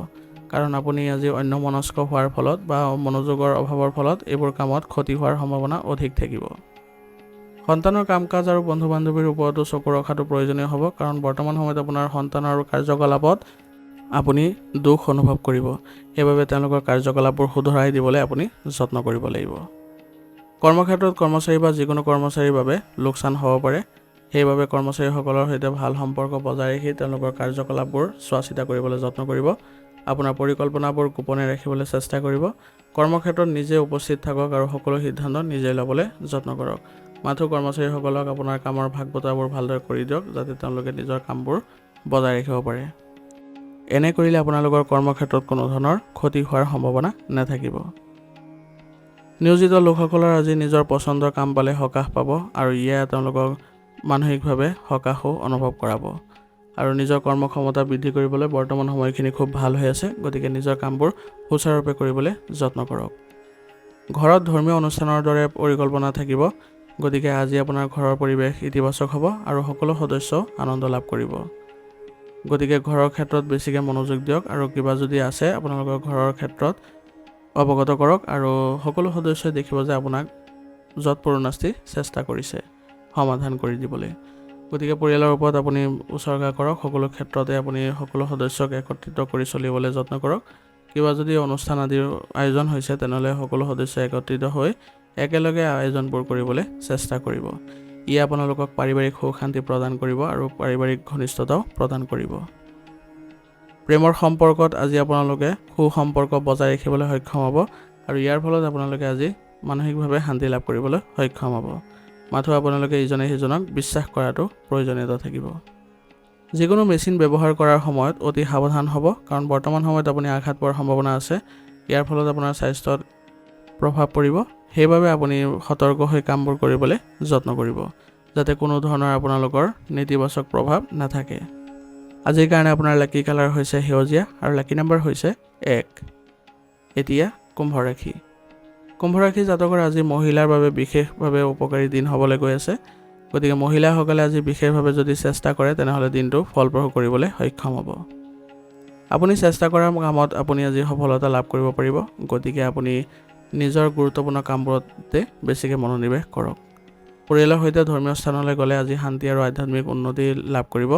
কাৰণ আপুনি আজি অন্যমনস্ক হোৱাৰ ফলত বা মনোযোগৰ অভাৱৰ ফলত এইবোৰ কামত ক্ষতি হোৱাৰ সম্ভাৱনা অধিক থাকিব। সন্তানৰ কাম কাজ আৰু বন্ধু বান্ধৱীৰ ওপৰতো চকু ৰখাটো প্ৰয়োজনীয় হ'ব, কাৰণ বৰ্তমান সময়ত আপোনাৰ সন্তানৰ কাৰ্যকলাপত আপুনি দুখ অনুভৱ কৰিব। সেইবাবে তেওঁলোকৰ কাৰ্যকলাপবোৰ শুধৰাই দিবলৈ আপুনি যত্ন কৰিব লাগিব। কৰ্মক্ষেত্ৰত কৰ্মচাৰী বা যিকোনো কৰ্মচাৰীৰ বাবে লোকচান হ'ব পাৰে। সেইবাবে কৰ্মচাৰীসকলৰ সৈতে ভাল সম্পৰ্ক বজাই ৰাখি তেওঁলোকৰ কাৰ্যকলাপবোৰ চোৱা চিতা কৰিবলৈ যত্ন কৰিব। আপোনাৰ পৰিকল্পনাবোৰ গোপনে ৰাখিবলৈ চেষ্টা কৰিব। কৰ্মক্ষেত্ৰত নিজে উপস্থিত থাকক আৰু সকলো সিদ্ধান্ত নিজে ল'বলৈ যত্ন কৰক। মাথো কৰ্মচাৰীসকলক আপোনাৰ কামৰ ভাগ বতৰাবোৰ ভালদৰে কৰি দিয়ক, যাতে তেওঁলোকে নিজৰ কামবোৰ বজাই ৰাখিব পাৰে। এনে কৰিলে আপোনালোকৰ কৰ্মক্ষেত্ৰত কোনো ধৰণৰ ক্ষতি হোৱাৰ সম্ভাৱনা নাথাকিব। নিয়োজিত লোকসকলৰ আজি নিজৰ পচন্দৰ কাম পালে সকাহ পাব আৰু ইয়ে তেওঁলোকক মানসিকভাৱে সকাহো অনুভৱ কৰাব আৰু নিজৰ কৰ্মক্ষমতা বৃদ্ধি কৰিবলৈ বৰ্তমান সময়খিনি খুব ভাল হৈ আছে। গতিকে নিজৰ কামবোৰ সুচাৰুৰূপে কৰিবলৈ যত্ন কৰক। ঘৰত ধৰ্মীয় অনুষ্ঠানৰ দৰে পৰিকল্পনা থাকিব। গতিকে আজি আপোনাৰ ঘৰৰ পৰিৱেশ ইতিবাচক হ'ব আৰু সকলো সদস্য আনন্দ লাভ কৰিব। গতিকে ঘৰৰ ক্ষেত্ৰত বেছিকৈ মনোযোগ দিয়ক আৰু কিবা যদি আছে আপোনালোকৰ ঘৰৰ ক্ষেত্ৰত অৱগত কৰক আৰু সকলো সদস্যই দেখিব যে আপোনাক য'ত পৰোনাস্তি চেষ্টা কৰিছে সমাধান কৰি দিবলৈ। গতিকে পৰিয়ালৰ ওপৰত আপুনি উচৰ্গা কৰক। সকলো ক্ষেত্ৰতে আপুনি সকলো সদস্যক একত্ৰিত কৰি চলিবলৈ যত্ন কৰক। কিবা যদি অনুষ্ঠান আদিৰ আয়োজন হৈছে তেনেহ'লে সকলো সদস্য একত্ৰিত হৈ একেলগে আয়োজনবোৰ কৰিবলৈ চেষ্টা কৰিব। ই আপোনালোকক পাৰিবাৰিক সুখ শান্তি প্ৰদান কৰিব আৰু পাৰিবাৰিক ঘনিষ্ঠতাও প্ৰদান কৰিব। প্ৰেমৰ সম্পৰ্কত আজি আপোনালোকে সুসম্পৰ্ক বজাই ৰাখিবলৈ সক্ষম হ'ব আৰু ইয়াৰ ফলত আপোনালোকে আজি মানসিকভাৱে শান্তি লাভ কৰিবলৈ সক্ষম হ'ব। মাথো আপোনালোকে ইজনে সিজনক বিশ্বাস কৰাটো প্ৰয়োজনীয়তা থাকিব। যিকোনো মেচিন ব্যৱহাৰ কৰাৰ সময়ত অতি সাৱধান হ'ব, কাৰণ বৰ্তমান সময়ত আপুনি আঘাত পোৱাৰ সম্ভাৱনা আছে। ইয়াৰ ফলত আপোনাৰ স্বাস্থ্যত প্ৰভাৱ পৰিব। সেইবাবে আপুনি সতৰ্ক হৈ কামবোৰ কৰিবলৈ যত্ন কৰিব, যাতে কোনো ধৰণৰ আপোনালোকৰ নেতিবাচক প্ৰভাৱ নাথাকে। আজিৰ কাৰণে আপোনাৰ লাকি কালাৰ হৈছে সেউজীয়া আৰু লাকি নম্বৰ হৈছে 1। এতিয়া কুম্ভ ৰাশি। কুম্ভ ৰাশি জাতকৰ আজি মহিলাৰ বাবে বিশেষভাৱে উপকাৰী দিন হ'বলৈ গৈ আছে। গতিকে মহিলাসকলে আজি বিশেষভাৱে যদি চেষ্টা কৰে তেনেহ'লে দিনটো ফলপ্ৰসূ কৰিবলৈ সক্ষম হ'ব। আপুনি চেষ্টা কৰা কামত আপুনি আজি সফলতা লাভ কৰিব পাৰিব। গতিকে আপুনি নিজৰ গুৰুত্বপূৰ্ণ কামবোৰতে বেছিকৈ মনোনিৱেশ কৰক। পৰিয়ালৰ সৈতে ধৰ্মীয় স্থানলৈ গ'লে আজি শান্তি আৰু আধ্যাত্মিক উন্নতি লাভ কৰিব।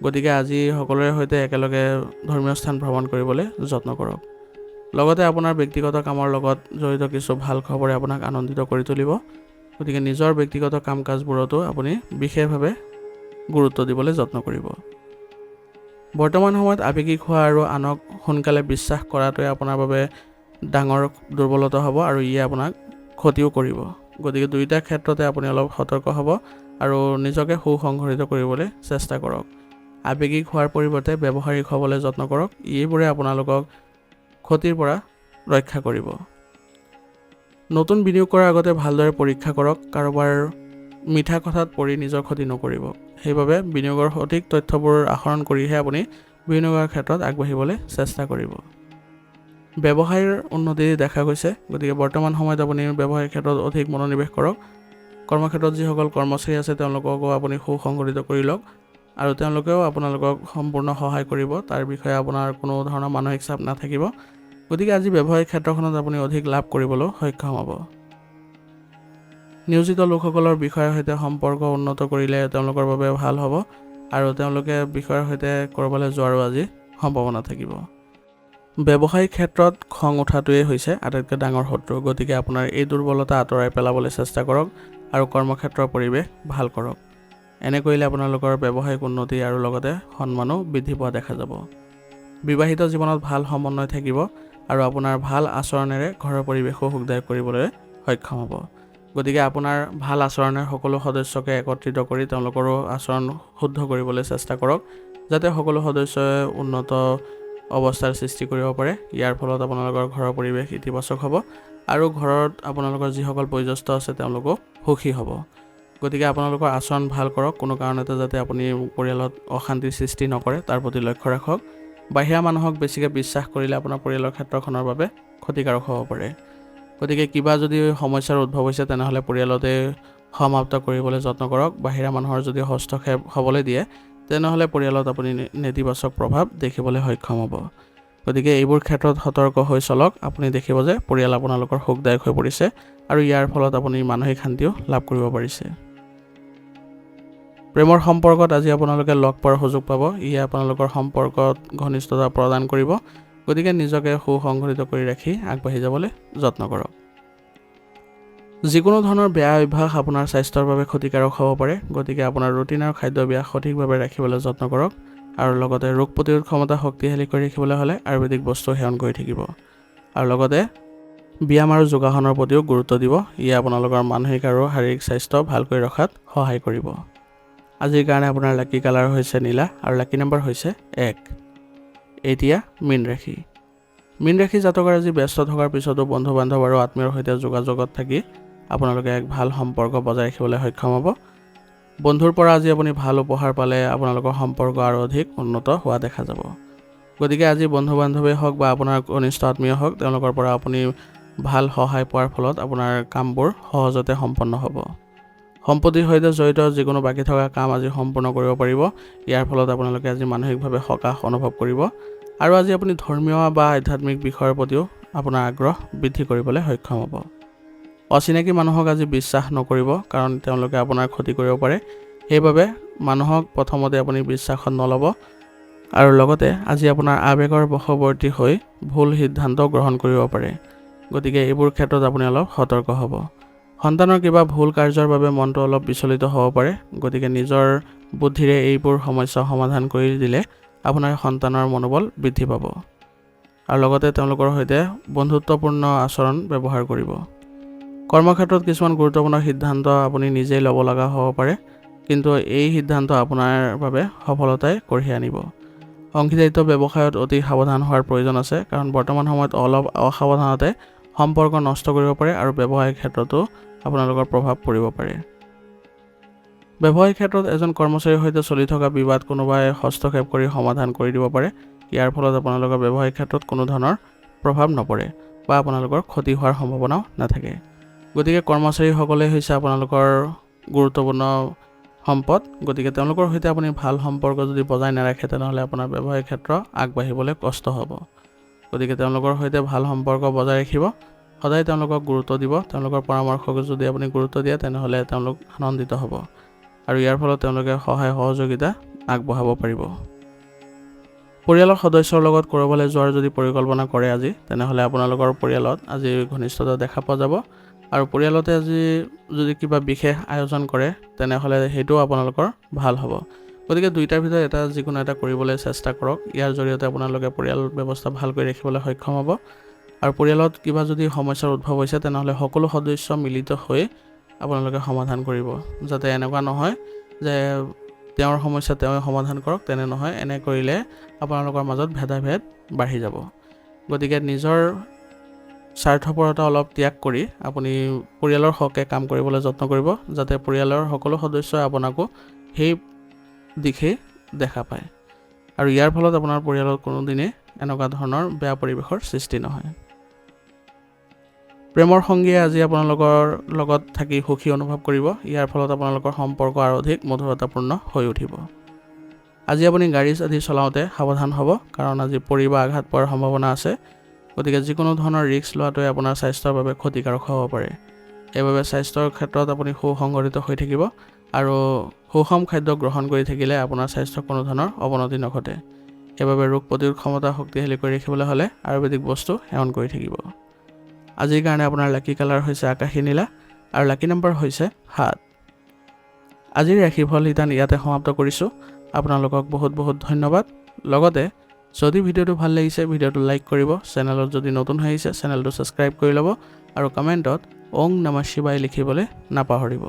গতিকে আজি সকলোৰে সৈতে একেলগে ধৰ্মীয় স্থান ভ্ৰমণ কৰিবলৈ যত্ন কৰক। লগতে আপোনাৰ ব্যক্তিগত কামৰ লগত জড়িত কিছু ভাল খবৰে আপোনাক আনন্দিত কৰি তুলিব। গতিকে নিজৰ ব্যক্তিগত কাম কাজবোৰতো আপুনি বিশেষভাৱে গুৰুত্ব দিবলৈ যত্ন কৰিব। বৰ্তমান সময়ত আৱেগিক হোৱা আৰু আনক সোনকালে বিশ্বাস কৰাটোৱে আপোনাৰ বাবে ডাঙৰ দুৰ্বলতা হ'ব আৰু ইয়ে আপোনাক ক্ষতিও কৰিব। গতিকে দুয়োটা ক্ষেত্ৰতে আপুনি অলপ সতৰ্ক হ'ব আৰু নিজকে সুসংগঠিত কৰিবলৈ চেষ্টা কৰক। আৱেগিক হোৱাৰ পৰিৱৰ্তে ব্যৱহাৰিক হ'বলৈ যত্ন কৰক। এইবোৰে আপোনালোকক ক্ষতিৰ পৰা ৰক্ষা কৰিব। নতুন বিনিয়োগ কৰাৰ আগতে ভালদৰে পৰীক্ষা কৰক। কাৰোবাৰ মিঠা কথাত পৰি নিজৰ ক্ষতি নকৰিব। সেইবাবে বিনিয়োগৰ সঠিক তথ্যবোৰ আহৰণ কৰিহে আপুনি বিনিয়োগৰ ক্ষেত্ৰত আগবাঢ়িবলৈ চেষ্টা কৰিব। ব্যৱসায়ৰ উন্নতি দেখা গৈছে। গতিকে বৰ্তমান সময়ত আপুনি ব্যৱসায়িক ক্ষেত্ৰত অধিক মনোনিৱেশ কৰক। কৰ্মক্ষেত্ৰত যিসকল কৰ্মচাৰী আছে তেওঁলোককো আপুনি সুসংগঠিত কৰি লওক আৰু তেওঁলোকেও আপোনালোকক সম্পূৰ্ণ সহায় কৰিব। তাৰ বিষয়ে আপোনাৰ কোনো ধৰণৰ মানসিক চাপ নাথাকিব। গতিকে আজি ব্যৱসায়িক ক্ষেত্ৰখনত আপুনি অধিক লাভ কৰিবলৈ সক্ষম হ'ব। নিয়োজিত লোকসকলৰ বিষয়ৰ সৈতে সম্পৰ্ক উন্নত কৰিলে তেওঁলোকৰ বাবে ভাল হ'ব আৰু তেওঁলোকে বিষয়ৰ সৈতে ক'ৰবালৈ যোৱাৰো আজি সম্ভাৱনা থাকিব। ব্যৱসায়িক ক্ষেত্ৰত খং উঠাটোৱেই হৈছে আটাইতকৈ ডাঙৰ শত্ৰু। গতিকে আপোনাৰ এই দুৰ্বলতা আঁতৰাই পেলাবলৈ চেষ্টা কৰক আৰু কৰ্মক্ষেত্ৰৰ পৰিৱেশ ভাল কৰক। এনে কৰিলে আপোনালোকৰ ব্যৱসায়িক উন্নতি আৰু লগতে সন্মানো বৃদ্ধি পোৱা দেখা যাব। বিবাহিত জীৱনত ভাল সমন্বয় থাকিব আৰু আপোনাৰ ভাল আচৰণেৰে ঘৰৰ পৰিৱেশো সুখদায়ক কৰিবলৈ সক্ষম হ'ব। গতিকে আপোনাৰ ভাল আচৰণে সকলো সদস্যকে একত্ৰিত কৰি তেওঁলোকৰো আচৰণ শুদ্ধ কৰিবলৈ চেষ্টা কৰক, যাতে সকলো সদস্যই উন্নত অৱস্থাৰ সৃষ্টি কৰিব পাৰে। ইয়াৰ ফলত আপোনালোকৰ ঘৰৰ পৰিৱেশ ইতিবাচক হ'ব আৰু ঘৰত আপোনালোকৰ যিসকল বয়োজ্যেষ্ঠ আছে তেওঁলোকো সুখী হ'ব। গতিকে আপোনালোকৰ আচৰণ ভাল কৰক। কোনো কাৰণতে যাতে আপুনি পৰিয়ালত অশান্তিৰ সৃষ্টি নকৰে তাৰ প্ৰতি লক্ষ্য ৰাখক। বাহিৰা মানুহক বেছিকৈ বিশ্বাস কৰিলে আপোনাৰ পৰিয়ালৰ ক্ষেত্ৰখনৰ বাবে ক্ষতিকাৰক হ'ব পাৰে। গতিকে কিবা যদি সমস্যাৰ উদ্ভৱ হৈছে তেনেহ'লে পৰিয়ালতে সমাপ্ত কৰিবলৈ যত্ন কৰক। বাহিৰা মানুহৰ যদি হস্তক্ষেপ হ'বলৈ দিয়ে তেনেহ'লে পৰিয়ালত আপুনি নেতিবাচক প্ৰভাৱ দেখিবলৈ সক্ষম হ'ব। গতিকে এইবোৰ ক্ষেত্ৰত সতৰ্ক হৈ চলক। আপুনি দেখিব যে পৰিয়াল আপোনালোকৰ সুখদায়ক হৈ পৰিছে আৰু ইয়াৰ ফলত আপুনি মানসিক শান্তিও লাভ কৰিব পাৰিছে। প্ৰেমৰ সম্পৰ্কত আজি আপোনালোকে লগ পোৱাৰ সুযোগ পাব। ইয়ে আপোনালোকৰ সম্পৰ্কত ঘনিষ্ঠতা প্ৰদান কৰিব। গতিকে নিজকে সুসংগঠিত কৰি ৰাখি আগবাঢ়ি যাবলৈ যত্ন কৰক। যিকোনো ধৰণৰ বেয়া অভ্যাস আপোনাৰ স্বাস্থ্যৰ বাবে ক্ষতিকাৰক হ'ব পাৰে। গতিকে আপোনাৰ ৰুটিন আৰু খাদ্যাভ্যাস সঠিকভাৱে ৰাখিবলৈ যত্ন কৰক আৰু লগতে ৰোগ প্ৰতিৰোধ ক্ষমতা শক্তিশালী কৰি ৰাখিবলৈ হ'লে আয়ুৰ্বেদিক বস্তু সেৱন কৰি থাকিব আৰু লগতে ব্যায়াম আৰু যোগাসনৰ প্ৰতিও গুৰুত্ব দিব। ইয়ে আপোনালোকৰ মানসিক আৰু শাৰীৰিক স্বাস্থ্য ভালকৈ ৰখাত সহায় কৰিব। আজিৰ কাৰণে আপোনাৰ লাকি কালাৰ হৈছে নীলা আৰু লাকি নম্বৰ হৈছে 1। এতিয়া মীন ৰাশি। মীন ৰাশি জাতকৰ আজি ব্যস্ত থকাৰ পিছতো বন্ধু বান্ধৱ আৰু আত্মীয়ৰ সৈতে যোগাযোগত থাকি আপোনালোকে এক ভাল সম্পৰ্ক বজাই ৰাখিবলৈ সক্ষম হ'ব। বন্ধুৰ পৰা আজি আপুনি ভাল উপহাৰ পালে আপোনালোকৰ সম্পৰ্ক আৰু অধিক উন্নত হোৱা দেখা যাব। গতিকে আজি বন্ধু বান্ধৱেই হওক বা আপোনাৰ ঘনিষ্ঠ আত্মীয় হওক, তেওঁলোকৰ পৰা আপুনি ভাল সহায় পোৱাৰ ফলত আপোনাৰ কামবোৰ সহজতে সম্পন্ন হ'ব। সম্পত্তিৰ সৈতে জড়িত যিকোনো বাকী থকা কাম আজি সম্পূৰ্ণ কৰিব পাৰিব। ইয়াৰ ফলত আপোনালোকে আজি মানসিকভাৱে সকাহ অনুভৱ কৰিব আৰু আজি আপুনি ধৰ্মীয় বা আধ্যাত্মিক বিষয়ৰ প্ৰতিও আপোনাৰ আগ্ৰহ বৃদ্ধি কৰিবলৈ সক্ষম হ'ব। অচিনাকি মানুহক আজি বিশ্বাস নকৰিব, কাৰণ তেওঁলোকে আপোনাৰ ক্ষতি কৰিব পাৰে। সেইবাবে মানুহক প্ৰথমতে আপুনি বিশ্বাসত নল'ব আৰু লগতে আজি আপোনাৰ আৱেগৰ বশৱৰ্তী হৈ ভুল সিদ্ধান্ত গ্ৰহণ কৰিব পাৰে। গতিকে এইবোৰ ক্ষেত্ৰত আপুনি অলপ সতৰ্ক হ'ব। সন্তানৰ কিবা ভুল কাৰ্যৰ বাবে মনটো অলপ বিচলিত হ'ব পাৰে। গতিকে নিজৰ বুদ্ধিৰে এইবোৰ সমস্যা সমাধান কৰি দিলে আপোনাৰ সন্তানৰ মনোবল বৃদ্ধি পাব আৰু লগতে তেওঁলোকৰ সৈতে বন্ধুত্বপূৰ্ণ আচৰণ ব্যৱহাৰ কৰিব। কৰ্মক্ষেত্ৰত কিছুমান গুৰুত্বপূৰ্ণ সিদ্ধান্ত আপুনি নিজেই ল'ব লগা হ'ব পাৰে, কিন্তু এই সিদ্ধান্ত আপোনাৰ বাবে সফলতাই কঢ়িয়াই আনিব। অংশীদাৰিত্ব ব্যৱসায়ত অতি সাৱধান হোৱাৰ প্ৰয়োজন আছে, কাৰণ বৰ্তমান সময়ত অলপ অসাৱধানতে সম্পৰ্ক নষ্ট কৰিব পাৰে আৰু ব্যৱসায়িক ক্ষেত্ৰতো আপোনালোকৰ প্ৰভাৱ পৰিব পাৰে। ব্যৱসায়িক ক্ষেত্ৰত এজন কৰ্মচাৰীৰ সৈতে চলি থকা বিবাদ কোনোবাই হস্তক্ষেপ কৰি সমাধান কৰি দিব পাৰে। ইয়াৰ ফলত আপোনালোকৰ ব্যৱসায়িক ক্ষেত্ৰত কোনো ধৰণৰ প্ৰভাৱ নপৰে বা আপোনালোকৰ ক্ষতি হোৱাৰ সম্ভাৱনাও নাথাকে। গতিকে কৰ্মচাৰীসকলে হৈছে আপোনালোকৰ গুৰুত্বপূৰ্ণ সম্পদ। গতিকে তেওঁলোকৰ সৈতে আপুনি ভাল সম্পৰ্ক যদি বজাই নাৰাখে, তেনেহ'লে আপোনাৰ ব্যৱসায়িক ক্ষেত্ৰ আগবাঢ়িবলৈ কষ্ট হ'ব। গতিকে তেওঁলোকৰ সৈতে ভাল সম্পৰ্ক বজাই ৰাখিব, সদায় তেওঁলোকক গুৰুত্ব দিব। তেওঁলোকৰ পৰামৰ্শক যদি আপুনি গুৰুত্ব দিয়ে, তেনেহ'লে তেওঁলোক আনন্দিত হ'ব আৰু ইয়াৰ ফলত তেওঁলোকে সহায় সহযোগিতা আগবঢ়াব পাৰিব। পৰিয়ালৰ সদস্যৰ লগত ক'ৰবালৈ যোৱাৰ যদি পৰিকল্পনা কৰে আজি, তেনেহ'লে আপোনালোকৰ পৰিয়ালত আজি ঘনিষ্ঠতা দেখা পোৱা যাব আৰু পৰিয়ালতে আজি যদি কিবা বিশেষ আয়োজন কৰে, তেনেহ'লে সেইটোও আপোনালোকৰ ভাল হ'ব। গতিকে দুইটাৰ ভিতৰত যিকোনো এটা কৰিবলৈ চেষ্টা কৰক। ইয়াৰ জৰিয়তে আপোনালোকে পৰিয়াল ব্যৱস্থা ভালকৈ ৰাখিবলৈ সক্ষম হ'ব আৰু পৰিয়ালত কিবা যদি সমস্যাৰ উদ্ভৱ হৈছে, তেনেহ'লে সকলো সদস্য মিলিত হৈ আপোনালোকে সমাধান কৰিব। যাতে এনেকুৱা নহয় যে তেওঁৰ সমস্যা তেওঁৱে সমাধান কৰক, তেনে নহয়। এনে কৰিলে আপোনালোকৰ মাজত ভেদাভেদ বাঢ়ি যাব। গতিকে নিজৰ স্বাৰ্থপৰতা অলপ ত্যাগ কৰি আপুনি পৰিয়ালৰ হকে কাম কৰিবলৈ যত্ন কৰিব, যাতে পৰিয়ালৰ সকলো সদস্যই আপোনাকো সেই দিশেই দেখা পায় আৰু ইয়াৰ ফলত আপোনাৰ পৰিয়ালত কোনোদিনে এনেকুৱা ধৰণৰ বেয়া পৰিৱেশৰ সৃষ্টি নহয়। প্ৰেমৰ সংগীয়ে আজি আপোনালোকৰ লগত থাকি সুখী অনুভৱ কৰিব। ইয়াৰ ফলত আপোনালোকৰ সম্পৰ্ক আৰু অধিক মধুৰতাপূৰ্ণ হৈ উঠিব। আজি আপুনি গাড়ী আদি চলাওঁতে সাৱধান হ'ব, কাৰণ আজি পৰি বা আঘাত পোৱাৰ সম্ভাৱনা আছে। গতিকে যিকোনো ধৰণৰ ৰিস্ক লোৱাটোৱে আপোনাৰ স্বাস্থ্যৰ বাবে ক্ষতিকাৰক হ'ব পাৰে। সেইবাবে স্বাস্থ্যৰ ক্ষেত্ৰত আপুনি সুসংগঠিত হৈ থাকিব আৰু সুষম খাদ্য গ্ৰহণ কৰি থাকিলে আপোনাৰ স্বাস্থ্যৰ কোনো ধৰণৰ অৱনতি নঘটে। সেইবাবে ৰোগ প্ৰতিৰোধ ক্ষমতা শক্তিশালী কৰি ৰাখিবলৈ হ'লে আয়ুৰ্বেদিক বস্তু সেৱন কৰি থাকিব। আজিৰ কাৰণে আপোনাৰ লাকি কালাৰ হৈছে আকাশী নীলা আৰু লাকি নম্বৰ হৈছে 7। আজিৰ ৰাশিফল শিতান ইয়াতে সমাপ্ত কৰিছোঁ। আপোনালোকক বহুত বহুত ধন্যবাদ। লগতে যদি ভিডিঅ'টো ভাল লাগিছে, ভিডিঅ'টো লাইক কৰিব। চেনেলত যদি নতুন হৈ আহিছে, চেনেলটো ছাবস্ক্ৰাইব কৰি ল'ব আৰু কমেণ্টত ওং নমঃ শিৱায় লিখিবলৈ নাপাহৰিব।